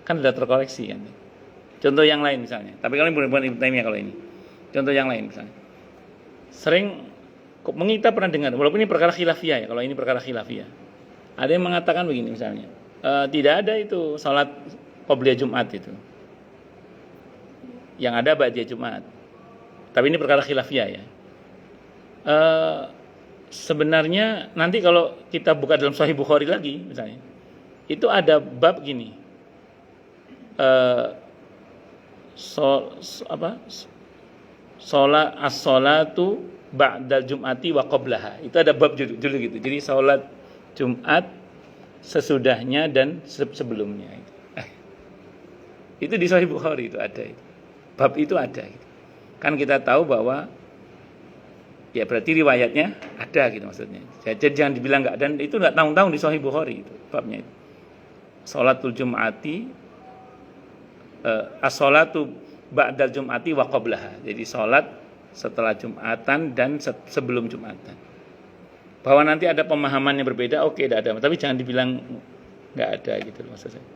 Kan sudah terkoreksi kan. Contoh yang lain misalnya. Tapi kalau bukan Ibnu Taimiyah kalau ini. Contoh yang lain misalnya. Sering kita pernah dengar, walaupun ini perkara khilafiyah ya, kalau ini perkara khilafiyah. Ada yang mengatakan begini misalnya, tidak ada itu salat qobliyah Jumat itu. yang ada ba'da Jumat. Tapi ini perkara khilafiyah ya. Sebenarnya nanti kalau kita buka dalam Sahih Bukhari lagi misalnya, itu ada bab gini. Sholat as-sholatu ba'dal jum'ati wa qablaha. Itu ada bab judul gitu. Jadi sholat Jumat sesudahnya dan sebelumnya. Itu di Sahih Bukhari itu ada. Bab itu ada. Kan kita tahu bahwa ya berarti riwayatnya ada gitu maksudnya. Jadi jangan dibilang enggak, dan itu enggak tahun-tahun di Sahih Bukhari itu babnya itu. Sholatul Jum'ati as-sholatu ba'dal Jum'ati wa qablaha. Jadi sholat setelah Jumatan dan sebelum Jumatan. Bahwa nanti ada pemahaman yang berbeda, oke, tidak ada. Tapi jangan dibilang enggak ada gitu loh maksud saya.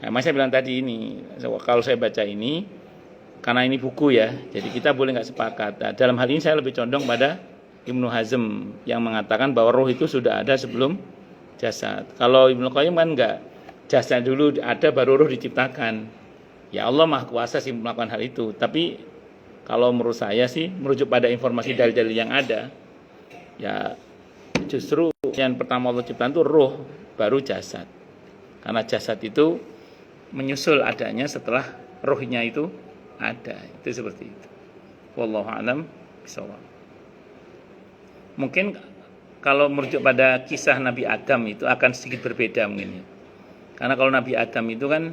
Nah, saya bilang tadi ini, kalau saya baca ini, karena ini buku ya, jadi kita boleh nggak sepakat. Nah, dalam hal ini saya lebih condong pada Ibnu Hazm yang mengatakan bahwa roh itu sudah ada sebelum jasad. Kalau Ibnu Qayyim kan enggak, jasad dulu ada baru roh diciptakan. Ya Allah Maha Kuasa sih melakukan hal itu. Tapi kalau menurut saya sih merujuk pada informasi dalil-dalil yang ada, ya justru yang pertama Allah ciptakan itu roh, baru jasad. Karena jasad itu menyusul adanya setelah rohnya itu ada. Itu seperti itu. Wallahu a'lam bishawab. Mungkin kalau merujuk pada kisah Nabi Adam itu akan sedikit berbeda mungkin ya. Karena kalau Nabi Adam itu kan,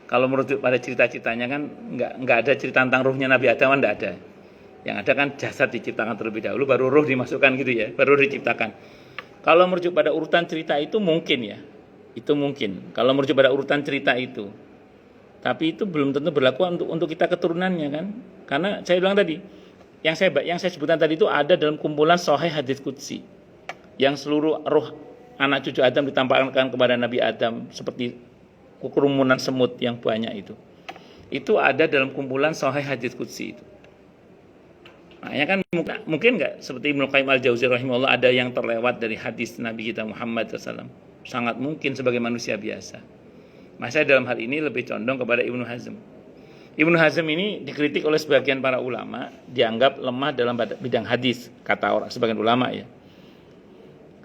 kalau merujuk pada cerita-ceritanya kan enggak ada cerita tentang ruhnya Nabi Adam, kan enggak ada. Yang ada kan jasad diciptakan terlebih dahulu, baru ruh dimasukkan gitu ya, baru diciptakan. Kalau merujuk pada urutan cerita itu mungkin ya. Itu mungkin. Kalau merujuk pada urutan cerita itu. Tapi itu belum tentu berlaku untuk kita keturunannya kan. Karena saya bilang tadi, yang saya sebutkan tadi itu ada dalam kumpulan Sahih Hadits Qudsi. Yang seluruh roh anak cucu Adam ditampakkan kepada Nabi Adam seperti kerumunan semut yang banyak itu. Itu ada dalam kumpulan Sahih Hadits Qudsi itu. Makanya kan mungkin enggak seperti Ibnu Qayyim Al-Jauziyah rahimahullah ada yang terlewat dari hadis Nabi kita Muhammad SAW. Sangat mungkin sebagai manusia biasa. Maka saya dalam hal ini lebih condong kepada Ibnu Hazm. Ibnu Hazm ini dikritik oleh sebagian para ulama, dianggap lemah dalam bidang hadis, kata orang sebagian ulama ya.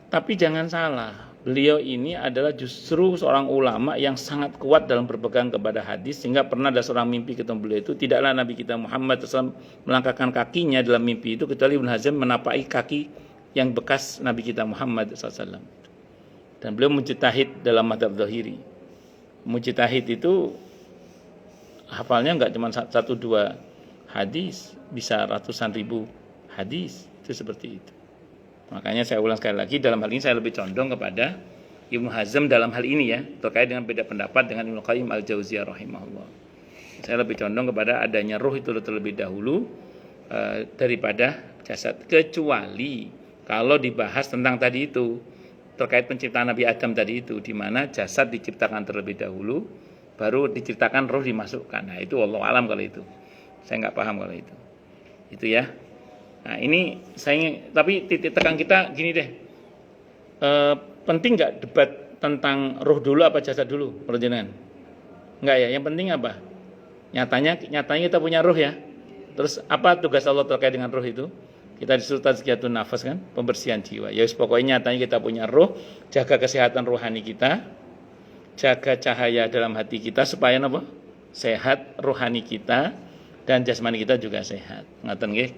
Tapi jangan salah, beliau ini adalah justru seorang ulama yang sangat kuat dalam berpegang kepada hadis, sehingga pernah ada seorang mimpi ketemu beliau itu, tidaklah Nabi kita Muhammad SAW melangkahkan kakinya dalam mimpi itu, kecuali Ibnu Hazm menapaki kaki yang bekas Nabi kita Muhammad SAW. Dan beliau mujtahid dalam mazhab Zahiri. Mujtahid itu hafalnya enggak cuma 1-2 hadis, bisa ratusan ribu hadis, itu seperti itu. Makanya saya ulang sekali lagi, dalam hal ini saya lebih condong kepada Ibnu Hazm dalam hal ini ya, terkait dengan beda pendapat dengan Ibnu Qayyim Al-Jauziyah rahimahullah. Saya lebih condong kepada adanya ruh itu terlebih dahulu daripada jasad, kecuali kalau dibahas tentang tadi itu terkait penciptaan Nabi Adam tadi itu, di mana jasad diciptakan terlebih dahulu, baru diciptakan roh dimasukkan. Nah itu wallahu alam kalau itu. Saya nggak paham kalau itu. Itu ya. Nah ini tapi titik tekan kita gini deh. Penting nggak debat tentang roh dulu apa jasad dulu, menurut jenengan? Nggak ya. Yang penting apa? Nyatanya kita punya roh ya. Terus apa tugas Allah terkait dengan roh itu? Kita disuruh tazkiyatun nafas kan, pembersihan jiwa. Ya pokoknya nyatanya kita punya roh, jaga kesehatan rohani kita, jaga cahaya dalam hati kita supaya apa? Sehat rohani kita dan jasmani kita juga sehat. Ngaten nggih.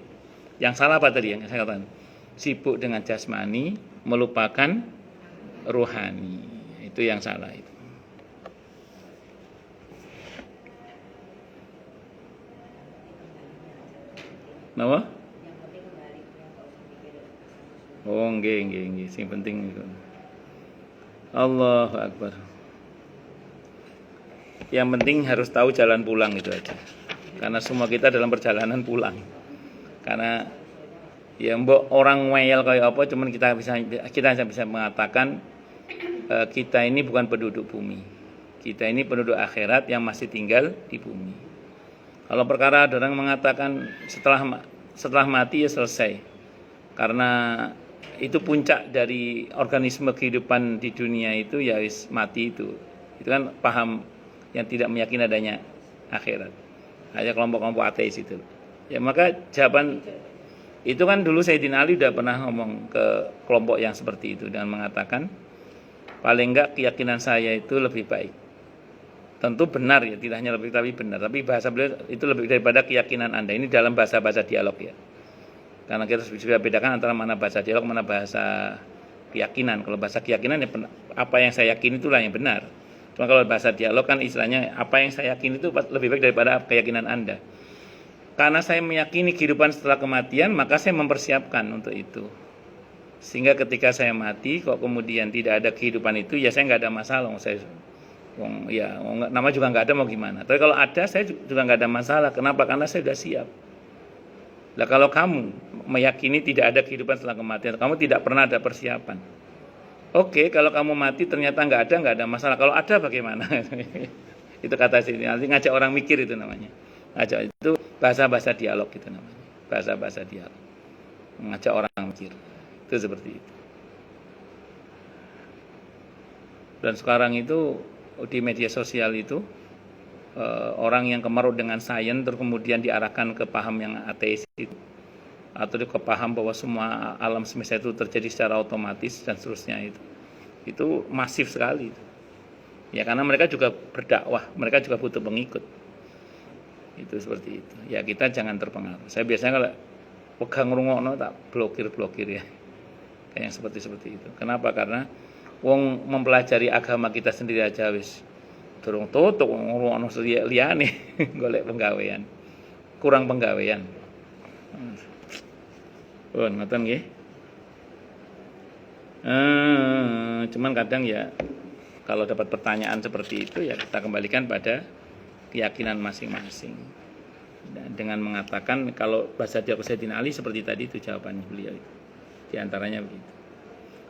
Yang salah apa tadi yang saya katakan? Sibuk dengan jasmani, melupakan rohani. Itu yang salah itu. Napa? Oh, nggih. Sing penting itu. Allahu Akbar. Yang penting harus tahu jalan pulang itu aja. Karena semua kita dalam perjalanan pulang. Karena ya mbok orang ngeyel kayak apa, cuman kita bisa mengatakan kita ini bukan penduduk bumi. Kita ini penduduk akhirat yang masih tinggal di bumi. Kalau perkara ada orang mengatakan setelah mati ya selesai. Karena itu puncak dari organisme kehidupan di dunia itu ya mati itu. Itu kan paham yang tidak meyakini adanya akhirat. Hanya kelompok-kelompok ateis itu. Ya maka jawaban itu kan dulu Sayyidina Ali udah pernah ngomong ke kelompok yang seperti itu dengan mengatakan paling enggak keyakinan saya itu lebih baik. Tentu benar ya, tidak hanya lebih tapi benar, tapi bahasa beliau itu lebih daripada keyakinan Anda. Ini dalam bahasa-bahasa dialog ya. Karena kita bisa bedakan antara mana bahasa dialog, mana bahasa keyakinan. Kalau bahasa keyakinan ya apa yang saya yakini itulah yang benar. Cuma kalau bahasa dialog kan istilahnya apa yang saya yakini itu lebih baik daripada keyakinan Anda. Karena saya meyakini kehidupan setelah kematian, maka saya mempersiapkan untuk itu. Sehingga ketika saya mati, kok kemudian tidak ada kehidupan itu, ya saya nggak ada masalah. Nama juga nggak ada mau gimana. Tapi kalau ada, saya juga nggak ada masalah. Kenapa? Karena saya sudah siap. Nah kalau kamu meyakini tidak ada kehidupan setelah kematian, kamu tidak pernah ada persiapan. Oke, kalau kamu mati ternyata nggak ada masalah. Kalau ada bagaimana? Itu kata sini. Nanti ngajak orang mikir itu namanya. Ngajak itu bahasa-bahasa dialog itu namanya. Bahasa-bahasa dialog. Mengajak orang mikir. Itu seperti itu. Dan sekarang itu di media sosial itu orang yang kemarut dengan sains terus kemudian diarahkan ke paham yang ateis itu, atau ke paham bahwa semua alam semesta itu terjadi secara otomatis dan seterusnya itu masif sekali ya, karena mereka juga berdakwah, mereka juga butuh pengikut itu seperti itu ya. Kita jangan terpengaruh. Saya biasanya kalau pegang rungokno tak blokir ya, kayak yang seperti itu. Kenapa? Karena wong mempelajari agama kita sendiri aja wis durung tutuk ngono liyane golek penggawean. Kurang penggawean. Ngoten nggih. Cuman kadang ya kalau dapat pertanyaan seperti itu ya kita kembalikan pada keyakinan masing-masing. Dan dengan mengatakan kalau bahasa dialog Sayyidina Ali seperti tadi itu jawabannya beliau itu. Di antaranya begitu.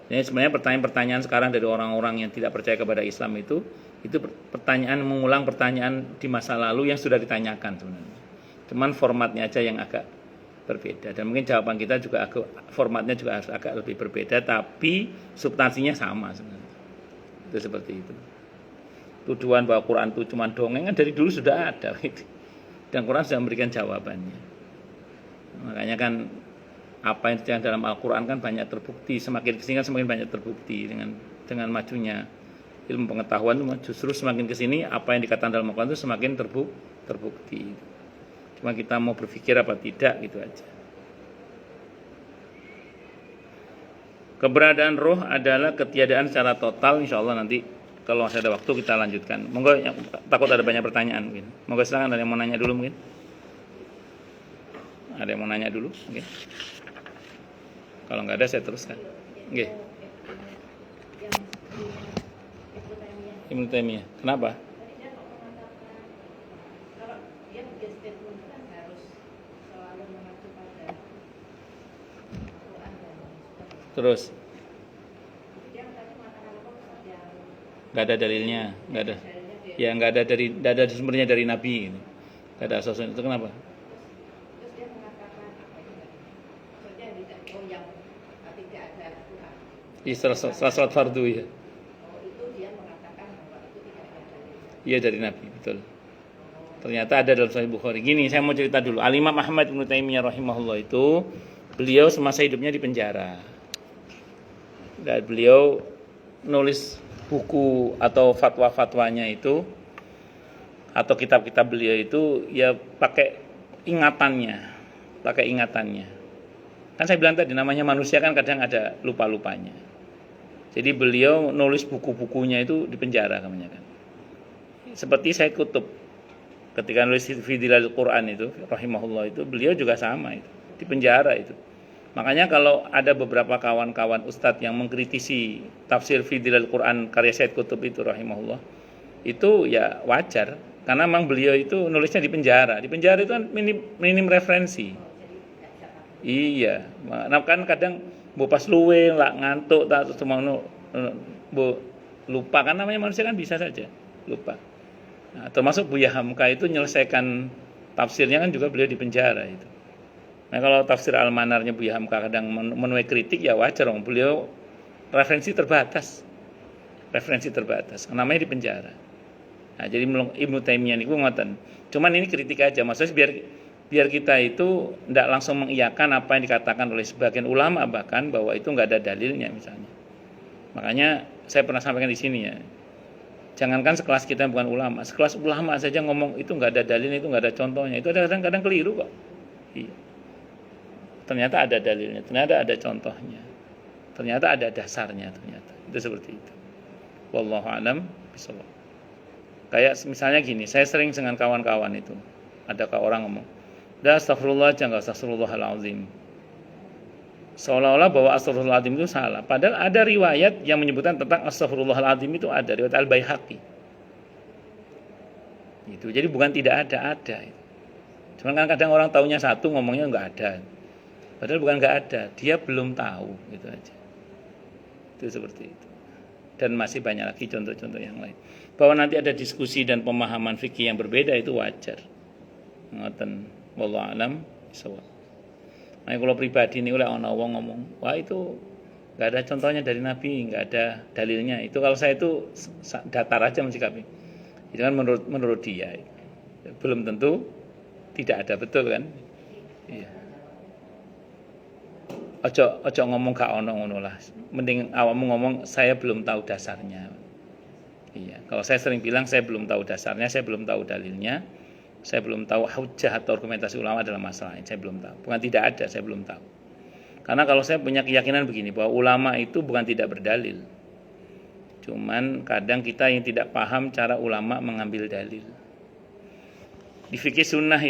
Jadi sebenarnya pertanyaan-pertanyaan sekarang dari orang-orang yang tidak percaya kepada Islam itu pertanyaan mengulang pertanyaan di masa lalu yang sudah ditanyakan sebenarnya. Cuman formatnya aja yang agak berbeda dan mungkin jawaban kita juga formatnya juga harus agak lebih berbeda, tapi substansinya sama sebenarnya. Itu seperti itu. Tuduhan bahwa Quran itu cuma dongeng kan dari dulu sudah ada gitu. Dan Quran sudah memberikan jawabannya. Makanya kan apa yang terjadi dalam Al-Quran kan banyak terbukti, semakin kesini kan semakin banyak terbukti dengan majunya ilmu pengetahuan, justru semakin kesini apa yang dikatakan dalam Al-Quran itu semakin terbukti. Cuma kita mau berpikir apa tidak gitu aja. Keberadaan roh adalah ketiadaan secara total. Insya Allah nanti kalau masih ada waktu kita lanjutkan. Monggo, takut ada banyak pertanyaan mungkin. Monggo silakan, ada yang mau nanya dulu mungkin. Ada yang mau nanya dulu mungkin. Kalau nggak ada saya teruskan. Oke. Ibnu Taimiyah. Kenapa? Terus? Nggak ada dalilnya, nggak ada. Ya nggak ada sumbernya dari Nabi. Nggak ada asasnya itu kenapa? Di salat fardu ya. Iya dari Nabi, betul. Ternyata ada dalam Sahih Bukhari. Gini, saya mau cerita dulu. Al-Imam Ahmad Ibnu Taimiyah rahimahullah itu beliau semasa hidupnya di penjara. Dan beliau nulis buku atau fatwa-fatwanya itu atau kitab-kitab beliau itu ya pakai ingatannya. Kan saya bilang tadi namanya manusia kan kadang ada lupa-lupanya. Jadi beliau nulis buku-bukunya itu di penjara kebanyakan. Seperti Said Qutb ketika nulis fi Dhilalil Quran itu rahimahullah itu beliau juga sama itu di penjara itu. Makanya kalau ada beberapa kawan-kawan ustadz yang mengkritisi tafsir fi Dhilalil Quran karya Said Qutb itu rahimahullah, itu ya wajar karena memang beliau itu nulisnya di penjara. Di penjara itu kan minim referensi. Iya, nah kan kadang bu pas luwe lah ngantuk tak semua bu lupa kan namanya manusia kan bisa saja lupa. Nah, termasuk Buya Hamka itu menyelesaikan tafsirnya kan juga beliau di penjara itu. Nah kalau tafsir Al-Manarnya Buya Hamka kadang menuai kritik ya wajar dong, beliau referensi terbatas, namanya di penjara. Nah, jadi Ibnu Taimiyah niku ngoten. Cuman ini kritik aja, maksudnya biar kita itu tidak langsung mengiyakan apa yang dikatakan oleh sebagian ulama bahkan bahwa itu nggak ada dalilnya misalnya. Makanya saya pernah sampaikan di sini ya. Jangankan sekelas kita yang bukan ulama, sekelas ulama saja ngomong itu nggak ada dalilnya, itu nggak ada contohnya. Itu kadang-kadang keliru kok. Iya. Ternyata ada dalilnya, ternyata ada contohnya, ternyata ada dasarnya, ternyata itu seperti itu. Wallahu a'lam bishawab. Kayak misalnya gini, saya sering dengan kawan-kawan itu, ada orang ngomong, "Dah astagfirullah aja, enggak astagfirullahalazim." Seolah-olah bahwa astagfirullahalazim itu salah. Padahal ada riwayat yang menyebutkan tentang astagfirullahalazim itu ada, riwayat Al-Baihaqi. Itu. Jadi bukan tidak ada. Cuman kan kadang orang taunya satu, ngomongnya enggak ada. Padahal bukan enggak ada, dia belum tahu, gitu aja. Itu seperti itu. Dan masih banyak lagi contoh-contoh yang lain. Bahwa nanti ada diskusi dan pemahaman fikih yang berbeda itu wajar. Ngoten, wallahu alam bisawab. Nah, kalau pribadi ini oleh ana wong ngomong, wah itu enggak ada contohnya dari Nabi, enggak ada dalilnya. Itu kalau saya itu datar aja mensikapi. Itu kan menurut dia. Belum tentu tidak ada, betul kan? Iya. Ojo ngomong gak ono ngono lah. Mending awakmu ngomong saya belum tahu dasarnya. Iya, kalau saya sering bilang saya belum tahu dasarnya, saya belum tahu dalilnya, saya belum tahu hujjah atau argumentasi ulama dalam masalah ini, saya belum tahu. Bukan tidak ada, saya belum tahu. Karena kalau saya punya keyakinan begini, bahwa ulama itu bukan tidak berdalil. Cuman kadang kita yang tidak paham cara ulama mengambil dalil. Di fikih sunnah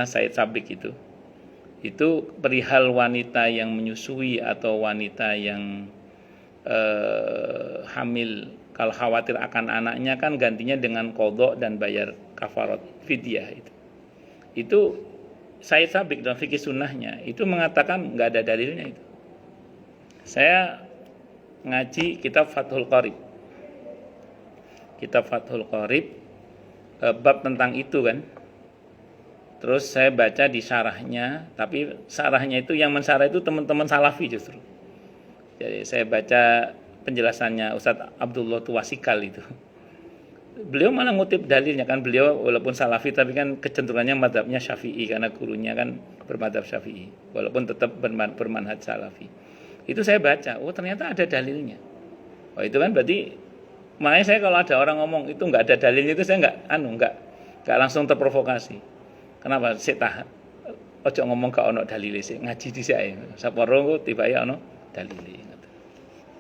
Said Sabiq itu perihal wanita yang menyusui atau wanita yang hamil, kalau khawatir akan anaknya kan gantinya dengan qadha dan bayar kafarat fidyah itu Said Sabiq dalam fikih sunnahnya itu mengatakan nggak ada dalilnya itu. Saya ngaji kitab Fathul Qarib bab tentang itu kan. Terus saya baca di syarahnya, tapi syarahnya itu yang mensyarah itu teman-teman salafi justru. Jadi saya baca penjelasannya Ustadz Abdullah Tuwasikal itu. Beliau malah ngutip dalilnya kan, beliau walaupun salafi tapi kan kecenderungannya mazhabnya Syafi'i karena gurunya kan bermadzhab Syafi'i, walaupun tetap bermanhaj salafi. Itu saya baca, oh ternyata ada dalilnya. Oh itu kan berarti, makanya saya kalau ada orang ngomong itu enggak ada dalilnya itu saya enggak langsung terprovokasi. Kenapa sik tah ojo ngomong gak ono dalile sik ngaji dhisik ae. Saparo engko tiba ya ono dalile ngoten.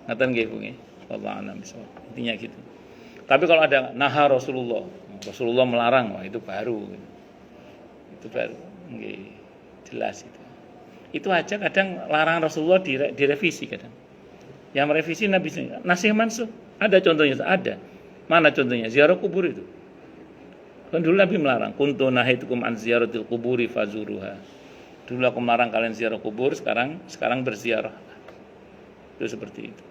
Ngoten nggih Bu nggih. Wallahu a'lam bishawab. Intinya gitu. Tapi kalau ada naha Rasulullah melarang, wah itu baru. Itu baru nggih jelas itu. Itu aja kadang larangan Rasulullah direvisi kadang. Yang merevisi Nabi nasih mansuh. Ada contohnya, ada. Mana contohnya? Ziarah kubur itu. Kan dulu Nabi melarang, kuntu nahaitukum an ziyaratil quburi fazuruha. Dulu aku melarang kalian ziarah kubur, sekarang berziarah. Itu seperti itu.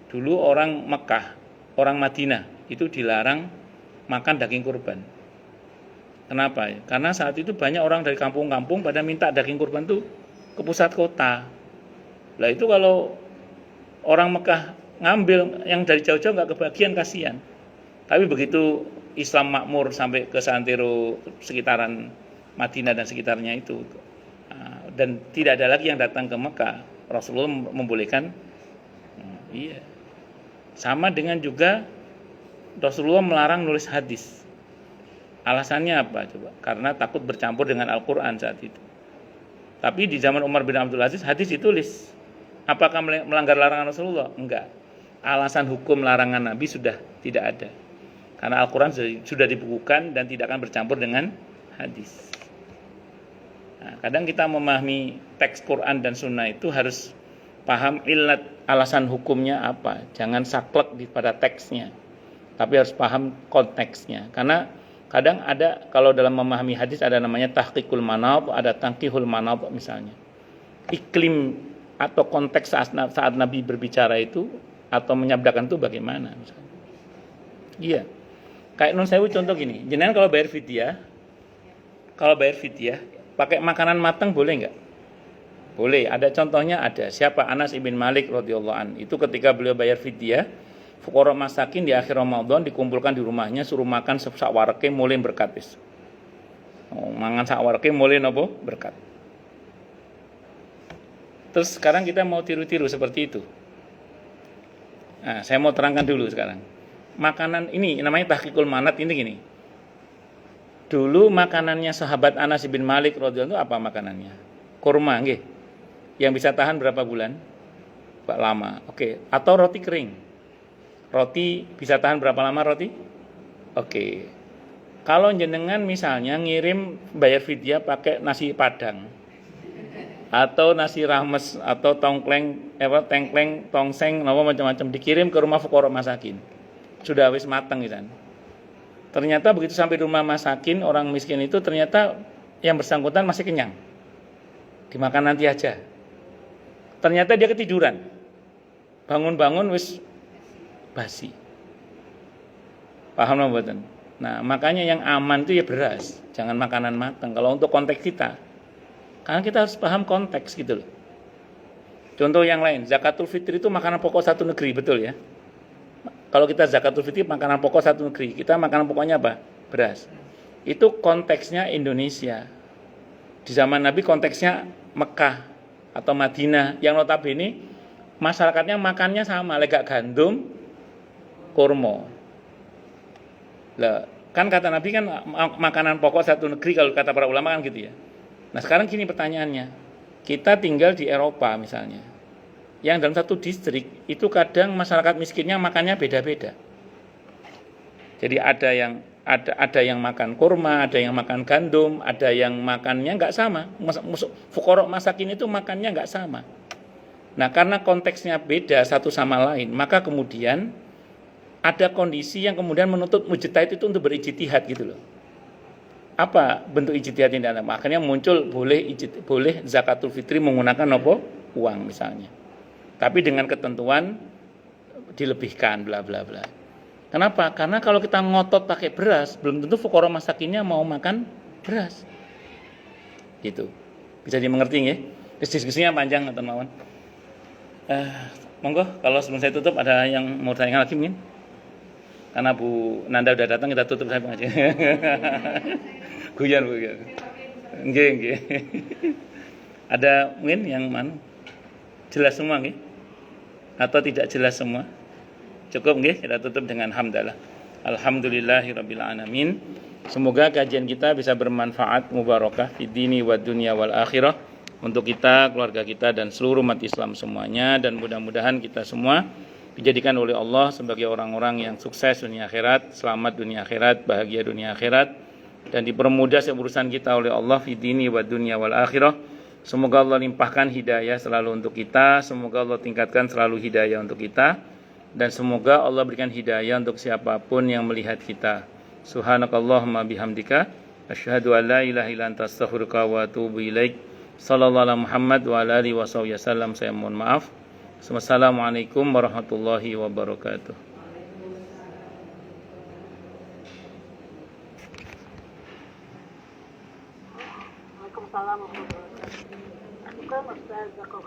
Dulu orang Mekah, orang Madinah itu dilarang makan daging kurban. Kenapa? Karena saat itu banyak orang dari kampung-kampung pada minta daging kurban itu ke pusat kota. Lah itu kalau orang Mekah ngambil yang dari jauh-jauh nggak kebagian, kasihan. Tapi begitu Islam makmur sampai ke santero sekitaran Madinah dan sekitarnya itu, dan tidak ada lagi yang datang ke Mekah, Rasulullah membolehkan. Iya. Sama dengan juga Rasulullah melarang nulis hadis. Alasannya apa coba? Karena takut bercampur dengan Al-Quran saat itu. Tapi di zaman Umar bin Abdul Aziz hadis ditulis. Apakah melanggar larangan Rasulullah? Enggak. Alasan hukum larangan Nabi sudah tidak ada. Karena Al-Quran sudah dibukukan dan tidak akan bercampur dengan hadis. Nah, kadang kita memahami teks Quran dan Sunnah itu harus paham ilat, alasan hukumnya apa. Jangan saklek pada teksnya, tapi harus paham konteksnya. Karena kadang ada, kalau dalam memahami hadis ada namanya tahqiqul manab, ada tangkihul manab misalnya. Iklim atau konteks saat Nabi berbicara itu atau menyabdakan itu bagaimana misalnya. Iya. Kayak nun sewu contoh gini, jenengan kalau bayar fidyah pakai makanan matang boleh enggak? Boleh. Ada contohnya, ada. Siapa? Anas ibn Malik radhiyallahu an. Itu ketika beliau bayar fidyah, Fuqara masakin di akhir Ramadan dikumpulkan di rumahnya, suruh makan sak wareke mulai berkat wis. Mangan sak wareke mulai napa? Berkat. Terus sekarang kita mau tiru-tiru seperti itu. Nah, saya mau terangkan dulu sekarang. Makanan ini namanya tahqiqul manat ini gini. Dulu makanannya sahabat Anas bin Malik radhiyallahu anhu apa makanannya? Kurma nggih. Yang bisa tahan berapa bulan? Lama. Oke, atau roti kering. Roti bisa tahan berapa lama roti? Oke. Kalau jenengan misalnya ngirim bayar fidyah pakai nasi padang atau nasi rames atau tengkleng tongseng macam-macam dikirim ke rumah fuqara masakin. Sudah wis mateng gitu kan. Ternyata begitu sampai di rumah masakin orang miskin itu ternyata yang bersangkutan masih kenyang. Dimakan nanti aja. Ternyata dia ketiduran. Bangun-bangun wis basi. Paham mboten? Nah, makanya yang aman itu ya beras, jangan makanan matang. Kalau untuk konteks kita, karena kita harus paham konteks gitu loh. Contoh yang lain, zakatul fitri itu makanan pokok satu negeri, betul ya? Kalau kita zakatul fitri makanan pokok satu negeri, kita makanan pokoknya apa? Beras. Itu konteksnya Indonesia. Di zaman Nabi konteksnya Mekah atau Madinah, yang notabene masyarakatnya makannya sama, legak gandum, kurma. Lah, kan kata Nabi kan makanan pokok satu negeri kalau kata para ulama kan gitu ya. Nah, sekarang gini pertanyaannya. Kita tinggal di Eropa misalnya. Yang dalam satu distrik itu kadang masyarakat miskinnya makannya beda-beda. Jadi ada yang makan kurma, ada yang makan gandum, ada yang makannya enggak sama. Fuqara masakin itu makannya enggak sama. Nah, karena konteksnya beda satu sama lain, maka kemudian ada kondisi yang kemudian menuntut mujtahid itu untuk berijtihad gitu loh. Apa bentuk ijtihad ini? Akhirnya muncul boleh zakatul fitri menggunakan apa? Uang misalnya. Tapi dengan ketentuan dilebihkan bla bla bla. Kenapa? Karena kalau kita ngotot pakai beras, belum tentu fuqara masakinnya mau makan beras. Gitu. Bisa dimengerti nggih? Diskusinya panjang teman-teman. Monggo kalau sebelum saya tutup ada yang mau tanyakan lagi mungkin? Karena Bu Nanda udah datang kita tutup saya pengajian. Guyon. Nggih. Ada mungkin yang mana? Jelas semua nggih? Atau tidak jelas semua? Cukup nggih kita tutup dengan hamdalah. Alhamdulillahirabbil alamin. Semoga kajian kita bisa bermanfaat mubarakah fid dini wad dunya wal akhirah untuk kita, keluarga kita dan seluruh umat Islam semuanya, dan mudah-mudahan kita semua dijadikan oleh Allah sebagai orang-orang yang sukses dunia akhirat, selamat dunia akhirat, bahagia dunia akhirat, dan dipermudah urusan kita oleh Allah fi dini wa dunya wal akhirah. Semoga Allah limpahkan hidayah selalu untuk kita, semoga Allah tingkatkan selalu hidayah untuk kita, dan semoga Allah berikan hidayah untuk siapapun yang melihat kita. Subhanakallahumma bihamdika asyhadu an la ilaha illa anta astaghfiruka wa atubu ilaik. Sallallahu alaihi Muhammad wa ala alihi wasallam. Saya mohon maaf. Wassalamualaikum warahmatullahi wabarakatuh. Waalaikumsalam warahmatullahi wabarakatuh.